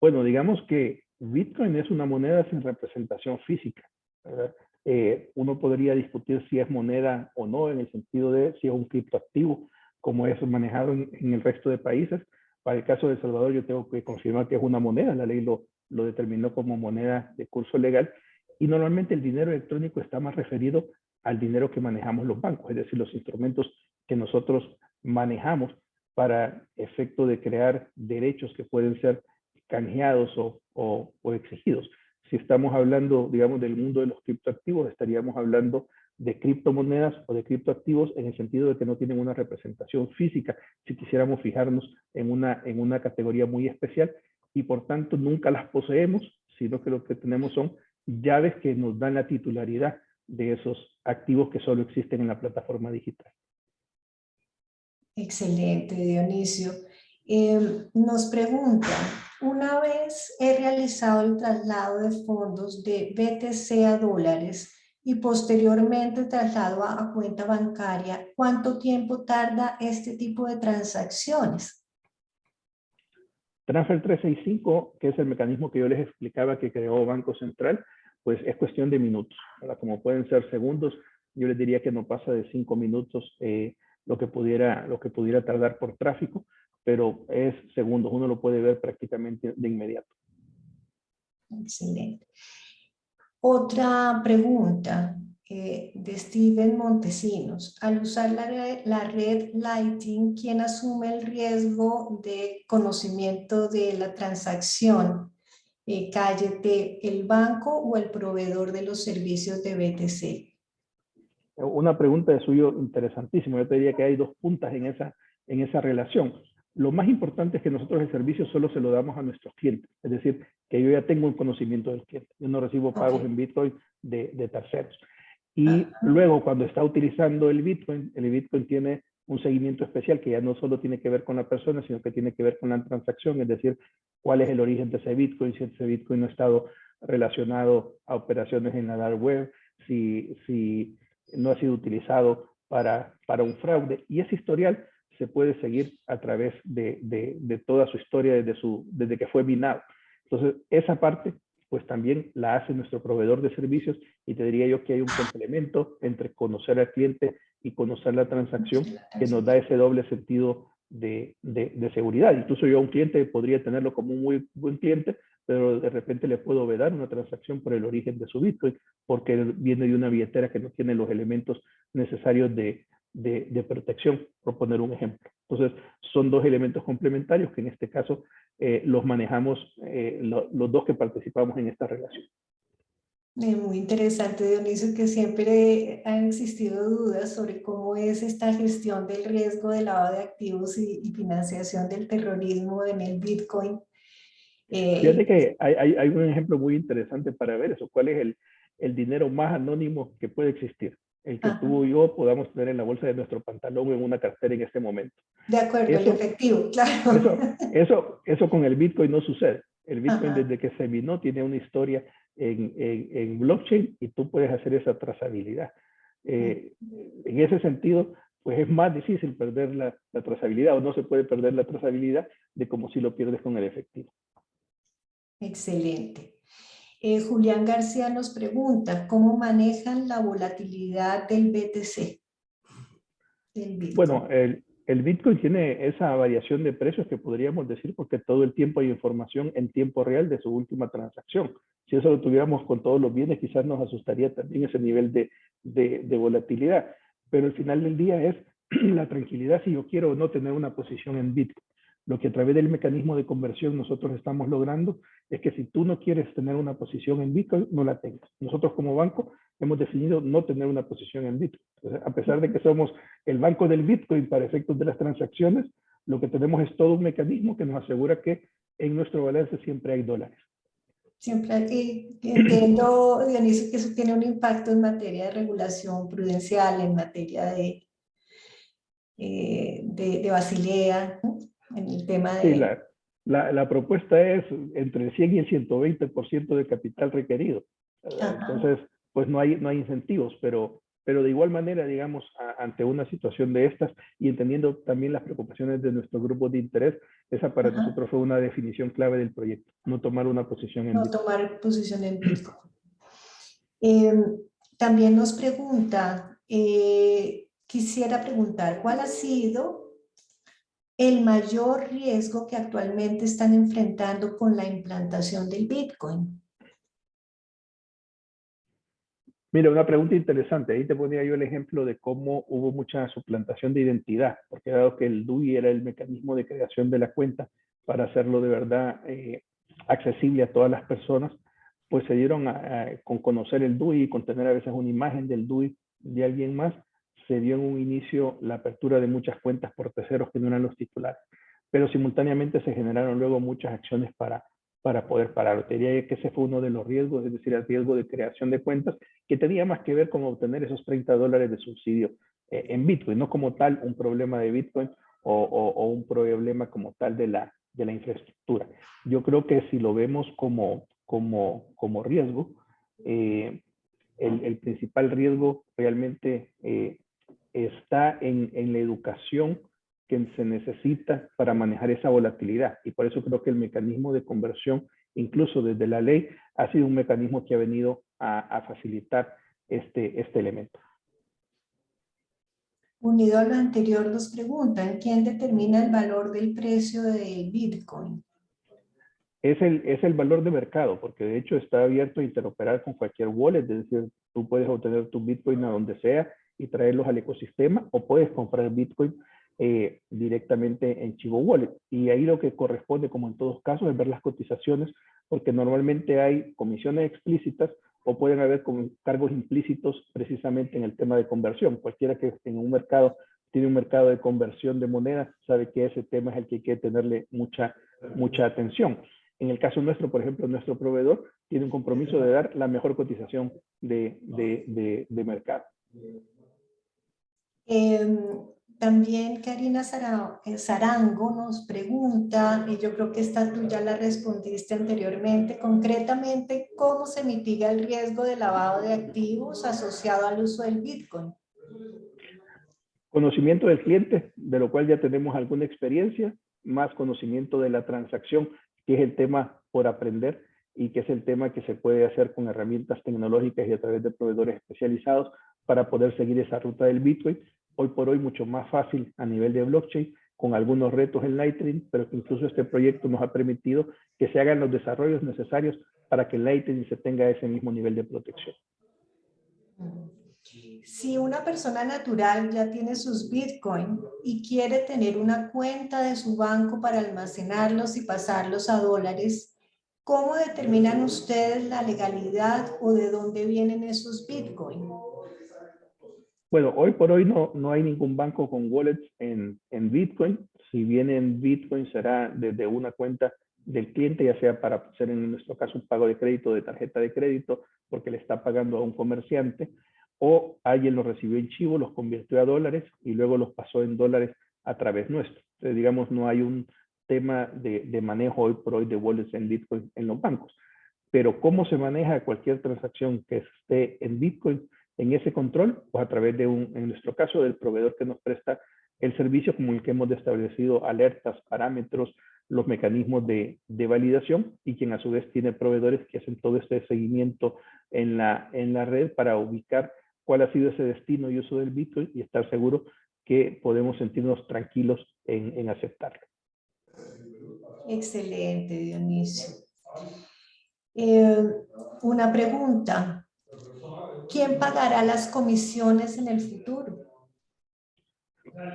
Bueno, digamos que Bitcoin es una moneda sin representación física, ¿verdad? Uno podría discutir si es moneda o no, en el sentido de si es un criptoactivo, como es manejado en el resto de países. Para el caso de El Salvador, yo tengo que confirmar que es una moneda. La ley lo determinó como moneda de curso legal. Y normalmente el dinero electrónico está más referido al dinero que manejamos los bancos, es decir, los instrumentos que nosotros manejamos para efecto de crear derechos que pueden ser canjeados o exigidos. Si estamos hablando, digamos, del mundo de los criptoactivos, estaríamos hablando de criptomonedas o de criptoactivos en el sentido de que no tienen una representación física, si quisiéramos fijarnos en una categoría muy especial, y por tanto nunca las poseemos, sino que lo que tenemos son llaves que nos dan la titularidad de esos activos que solo existen en la plataforma digital. Excelente, Dionisio. Nos preguntan, una vez he realizado el traslado de fondos de BTC a dólares y posteriormente traslado a cuenta bancaria, ¿cuánto tiempo tarda este tipo de transacciones? Transfer 365, que es el mecanismo que yo les explicaba que creó Banco Central, pues es cuestión de minutos, ¿verdad? Como pueden ser segundos, yo les diría que no pasa de 5 minutos lo que pudiera tardar por tráfico, pero es segundos, uno lo puede ver prácticamente de inmediato. Excelente. Otra pregunta de Steven Montesinos. Al usar la red Lightning, ¿quién asume el riesgo de conocimiento de la transacción? Cállate, ¿el banco o el proveedor de los servicios de BTC? Una pregunta de suyo interesantísima. Yo te diría que hay dos puntas en esa relación. Lo más importante es que nosotros el servicio solo se lo damos a nuestros clientes. Es decir, que yo ya tengo un conocimiento del cliente. Yo no recibo pagos en Bitcoin de terceros. Y luego, cuando está utilizando el Bitcoin tiene un seguimiento especial que ya no solo tiene que ver con la persona, sino que tiene que ver con la transacción, es decir, cuál es el origen de ese Bitcoin, si ese Bitcoin no ha estado relacionado a operaciones en la dark web, si no ha sido utilizado para un fraude. Y ese historial se puede seguir a través de toda su historia desde que fue minado. Entonces, esa parte pues también la hace nuestro proveedor de servicios, y te diría yo que hay un complemento entre conocer al cliente y conocer la transacción que nos da ese doble sentido de seguridad. Incluso yo a un cliente podría tenerlo como un muy buen cliente, pero de repente le puedo vedar una transacción por el origen de su Bitcoin, porque viene de una billetera que no tiene los elementos necesarios de protección, por poner un ejemplo. Entonces, son dos elementos complementarios que en este caso los manejamos los dos que participamos en esta relación. Muy interesante, Dionisio, que siempre han existido dudas sobre cómo es esta gestión del riesgo de lavado de activos y financiación del terrorismo en el Bitcoin. Fíjate que hay un ejemplo muy interesante para ver eso. ¿Cuál es el dinero más anónimo que puede existir? El que tú y yo podamos tener en la bolsa de nuestro pantalón o en una cartera en este momento. De acuerdo, el efectivo, claro. Eso con el Bitcoin no sucede. El Bitcoin desde que se minó tiene una historia en blockchain y tú puedes hacer esa trazabilidad. En ese sentido, pues es más difícil perder la trazabilidad, o no se puede perder la trazabilidad de como si lo pierdes con el efectivo. Excelente. Julián García nos pregunta, ¿cómo manejan la volatilidad del BTC? Del Bitcoin. Bueno, el Bitcoin tiene esa variación de precios que podríamos decir porque todo el tiempo hay información en tiempo real de su última transacción. Si eso lo tuviéramos con todos los bienes, quizás nos asustaría también ese nivel de volatilidad. Pero al final del día es la tranquilidad si yo quiero o no tener una posición en Bitcoin. Lo que a través del mecanismo de conversión nosotros estamos logrando es que si tú no quieres tener una posición en Bitcoin, no la tengas. Nosotros como banco hemos decidido no tener una posición en Bitcoin. Entonces, a pesar de que somos el banco del Bitcoin para efectos de las transacciones, lo que tenemos es todo un mecanismo que nos asegura que en nuestro balance siempre hay dólares. Siempre entiendo, Dionisio, que eso tiene un impacto en materia de regulación prudencial, en materia de Basilea, ¿no? En el tema de... Sí, la propuesta es entre el 100 y el 120% de capital requerido. Entonces, pues no hay incentivos, pero de igual manera, digamos, ante una situación de estas y entendiendo también las preocupaciones de nuestro grupo de interés, esa para nosotros fue una definición clave del proyecto, no tomar una posición en Bitcoin. No tomar posición en Bitcoin. También nos pregunta, quisiera preguntar, ¿cuál ha sido el mayor riesgo que actualmente están enfrentando con la implantación del Bitcoin? Mira, una pregunta interesante. Ahí te ponía yo el ejemplo de cómo hubo mucha suplantación de identidad, porque dado que el DUI era el mecanismo de creación de la cuenta para hacerlo de verdad accesible a todas las personas, pues se dieron con conocer el DUI y con tener a veces una imagen del DUI de alguien más, se dio en un inicio la apertura de muchas cuentas por terceros que no eran los titulares. Pero simultáneamente se generaron luego muchas acciones para poder parar. Te diría que ese fue uno de los riesgos, es decir, el riesgo de creación de cuentas, que tenía más que ver con obtener esos $30 de subsidio en Bitcoin, no como tal un problema de Bitcoin o un problema como tal de la infraestructura. Yo creo que si lo vemos como riesgo, el principal riesgo realmente está en la educación que se necesita para manejar esa volatilidad. Y por eso creo que el mecanismo de conversión, incluso desde la ley, ha sido un mecanismo que ha venido a facilitar este elemento. Unido a lo anterior, nos preguntan, ¿quién determina el valor del precio del Bitcoin? Es el valor de mercado, porque de hecho está abierto a interoperar con cualquier wallet, es decir, tú puedes obtener tu Bitcoin a donde sea y traerlos al ecosistema, o puedes comprar Bitcoin directamente en Chivo Wallet. Y ahí lo que corresponde, como en todos casos, es ver las cotizaciones, porque normalmente hay comisiones explícitas o pueden haber cargos implícitos precisamente en el tema de conversión. Cualquiera que en un mercado tiene un mercado de conversión de moneda sabe que ese tema es el que hay que tenerle mucha atención. En el caso nuestro, por ejemplo, nuestro proveedor tiene un compromiso de dar la mejor cotización de mercado. También Karina Zarango nos pregunta, y yo creo que esta tú ya la respondiste anteriormente, concretamente, ¿cómo se mitiga el riesgo de lavado de activos asociado al uso del Bitcoin? Conocimiento del cliente, de lo cual ya tenemos alguna experiencia, más conocimiento de la transacción, que es el tema por aprender y que es el tema que se puede hacer con herramientas tecnológicas y a través de proveedores especializados para poder seguir esa ruta del Bitcoin. Hoy por hoy mucho más fácil a nivel de blockchain, con algunos retos en Lightning, pero que incluso este proyecto nos ha permitido que se hagan los desarrollos necesarios para que Lightning se tenga ese mismo nivel de protección. Si una persona natural ya tiene sus Bitcoin y quiere tener una cuenta de su banco para almacenarlos y pasarlos a dólares, ¿cómo determinan ustedes la legalidad o de dónde vienen esos Bitcoin? Bueno, hoy por hoy no hay ningún banco con wallets en Bitcoin. Si viene en Bitcoin será desde una cuenta del cliente, ya sea para hacer en nuestro caso un pago de crédito de tarjeta de crédito porque le está pagando a un comerciante, o alguien los recibió en Chivo, los convirtió a dólares y luego los pasó en dólares a través nuestro. Entonces, digamos, no hay un tema de manejo hoy por hoy de wallets en Bitcoin en los bancos. Pero cómo se maneja cualquier transacción que esté en Bitcoin en ese control, pues a través de en nuestro caso, del proveedor que nos presta el servicio, como el que hemos establecido alertas, parámetros, los mecanismos de validación, y quien a su vez tiene proveedores que hacen todo este seguimiento en la red para ubicar cuál ha sido ese destino y uso del Bitcoin y estar seguro que podemos sentirnos tranquilos en aceptarlo. Excelente, Dionisio. Una pregunta. ¿Quién pagará las comisiones en el futuro?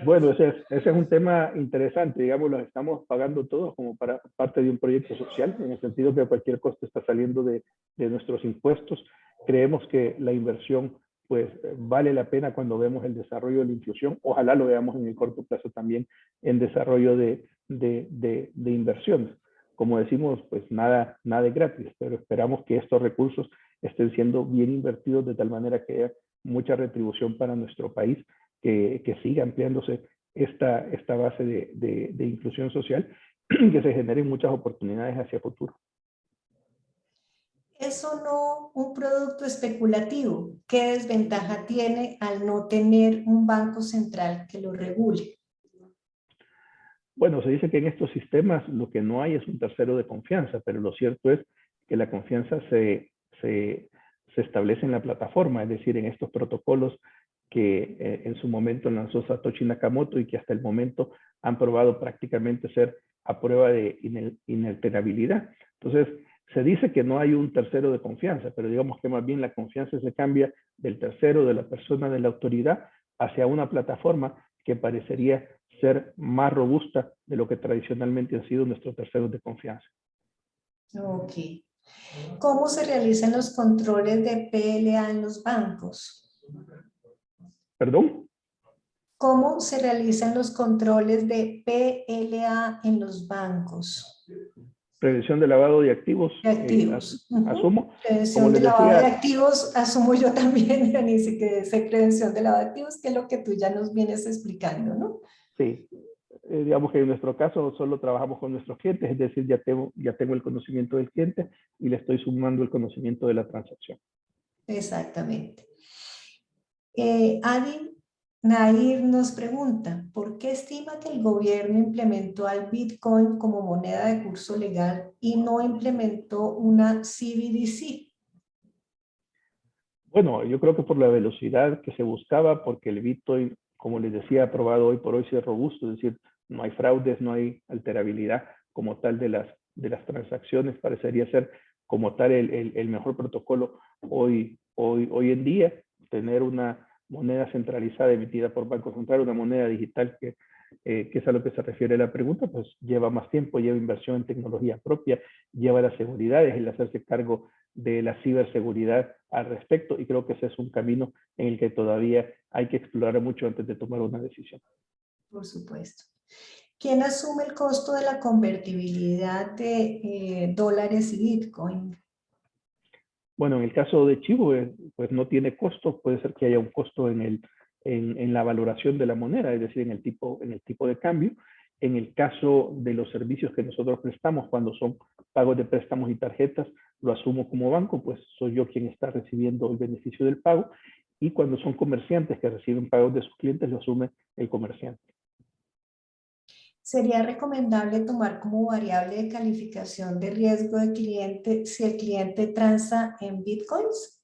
Bueno, ese es un tema interesante. Digamos, los estamos pagando todos como para parte de un proyecto social, en el sentido que cualquier costo está saliendo de nuestros impuestos. Creemos que la inversión pues vale la pena cuando vemos el desarrollo de la inclusión. Ojalá lo veamos en el corto plazo también en desarrollo de inversiones. Como decimos, pues nada es gratis, pero esperamos que estos recursos estén siendo bien invertidos de tal manera que haya mucha retribución para nuestro país, que siga ampliándose esta base de inclusión social, que se generen muchas oportunidades hacia el futuro. ¿Es o no un producto especulativo? ¿Qué desventaja tiene al no tener un banco central que lo regule? Bueno, se dice que en estos sistemas lo que no hay es un tercero de confianza, pero lo cierto es que la confianza se establece en la plataforma, es decir, en estos protocolos que en su momento lanzó Satoshi Nakamoto y que hasta el momento han probado prácticamente ser a prueba de inalterabilidad. Entonces, Se dice que no hay un tercero de confianza, pero digamos que más bien la confianza se cambia del tercero, de la persona, de la autoridad, hacia una plataforma que parecería ser más robusta de lo que tradicionalmente han sido nuestros terceros de confianza. Ok. ¿Cómo se realizan los controles de PLA en los bancos? ¿Perdón? ¿Cómo se realizan los controles de PLA en los bancos? Prevención de lavado de activos, De activos. asumo. Como Prevención de les lavado de decía, activos, asumo yo también, Dionisio, que sé prevención de lavado de activos, que es lo que tú ya nos vienes explicando, ¿no? sí, digamos que en nuestro caso solo trabajamos con nuestros clientes, es decir, ya tengo el conocimiento del cliente y le estoy sumando el conocimiento de la transacción. Exactamente. Adi Nair nos pregunta, ¿por qué estima que el gobierno implementó al Bitcoin como moneda de curso legal y no implementó una CBDC? Bueno, yo creo que por la velocidad que se buscaba, porque el Bitcoin, como les decía, aprobado hoy por hoy, sí es robusto, es decir, no hay fraudes, no hay alterabilidad como tal de las transacciones, parecería ser como tal el mejor protocolo hoy en día, tener una moneda centralizada emitida por Banco Central, una moneda digital que es a lo que se refiere la pregunta, pues lleva más tiempo, lleva inversión en tecnología propia, lleva las seguridades, el hacerse cargo de la ciberseguridad al respecto, y creo que ese es un camino en el que todavía hay que explorar mucho antes de tomar una decisión. Por supuesto. ¿Quién asume el costo de la convertibilidad de dólares y Bitcoin? Bueno, en el caso de Chivo, pues no tiene costo, puede ser que haya un costo en la valoración de la moneda, es decir, en el tipo de cambio. En el caso de los servicios que nosotros prestamos, cuando son pagos de préstamos y tarjetas, lo asumo como banco, pues soy yo quien está recibiendo el beneficio del pago. Y cuando son comerciantes que reciben pagos de sus clientes, lo asume el comerciante. ¿Sería recomendable tomar como variable de calificación de riesgo de cliente si el cliente transa en Bitcoins?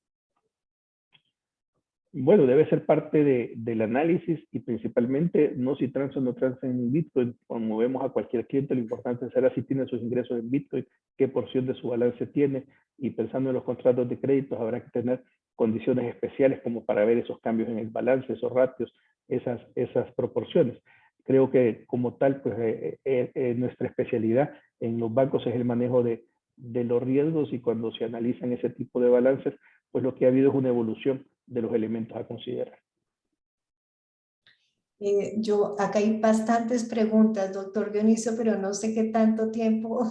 Bueno, debe ser parte del análisis y principalmente no si transa o no transa en Bitcoin. Como vemos a cualquier cliente, lo importante será si tiene sus ingresos en Bitcoin, qué porción de su balance tiene, y pensando en los contratos de créditos habrá que tener condiciones especiales como para ver esos cambios en el balance, esos ratios, esas proporciones. Creo que como tal, pues nuestra especialidad en los bancos es el manejo de los riesgos, y cuando se analizan ese tipo de balances, pues lo que ha habido es una evolución de los elementos a considerar. Acá hay bastantes preguntas, doctor Dionisio, pero no sé qué tanto tiempo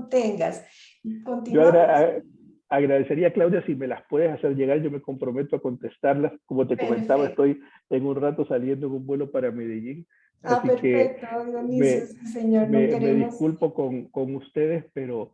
tengas. Yo Continuamos. agradecería, Claudia, si me las puedes hacer llegar, yo me comprometo a contestarlas. Como te comentaba, Perfecto. estoy en un rato saliendo en un vuelo para Medellín, Ah, así que perfecto, Dionisio, me, sí, señor, no me queremos. disculpo con ustedes, pero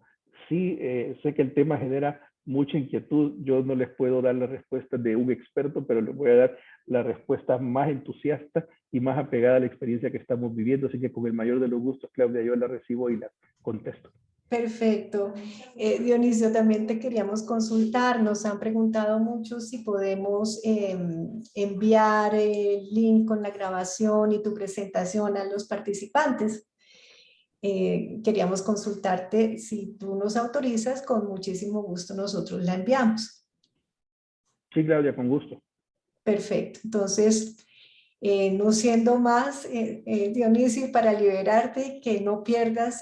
sí sé que el tema genera mucha inquietud. Yo no les puedo dar la respuesta de un experto, pero les voy a dar la respuesta más entusiasta y más apegada a la experiencia que estamos viviendo. Así que con el mayor de los gustos, Claudia, yo la recibo y la contesto. Perfecto. Dionisio, también te queríamos consultar. Nos han preguntado mucho si podemos enviar el link con la grabación y tu presentación a los participantes. Queríamos consultarte si tú nos autorizas, con muchísimo gusto nosotros la enviamos. Sí, Claudia, con gusto. Perfecto. Entonces, no siendo más, Dionisio, para liberarte, que no pierdas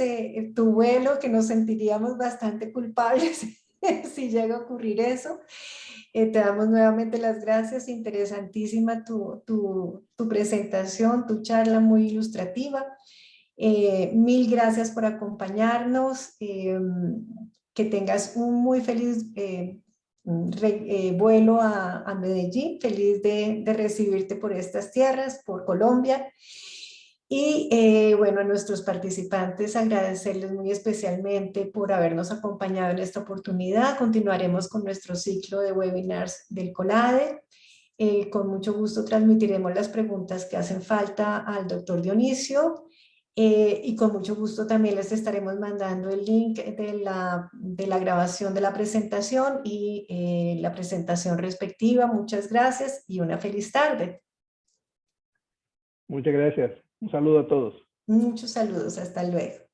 tu vuelo, que nos sentiríamos bastante culpables si llega a ocurrir eso. Te damos nuevamente las gracias, interesantísima tu presentación, tu charla muy ilustrativa. Mil gracias por acompañarnos, que tengas un muy feliz vuelo a Medellín, feliz de recibirte por estas tierras, por Colombia. Y bueno, a nuestros participantes agradecerles muy especialmente por habernos acompañado en esta oportunidad. Continuaremos con nuestro ciclo de webinars del COLADE. Con mucho gusto transmitiremos las preguntas que hacen falta al doctor Dionisio. Y con mucho gusto también les estaremos mandando el link de la grabación de la presentación y la presentación respectiva. Muchas gracias y una feliz tarde. Muchas gracias. Un saludo a todos. Muchos saludos. Hasta luego.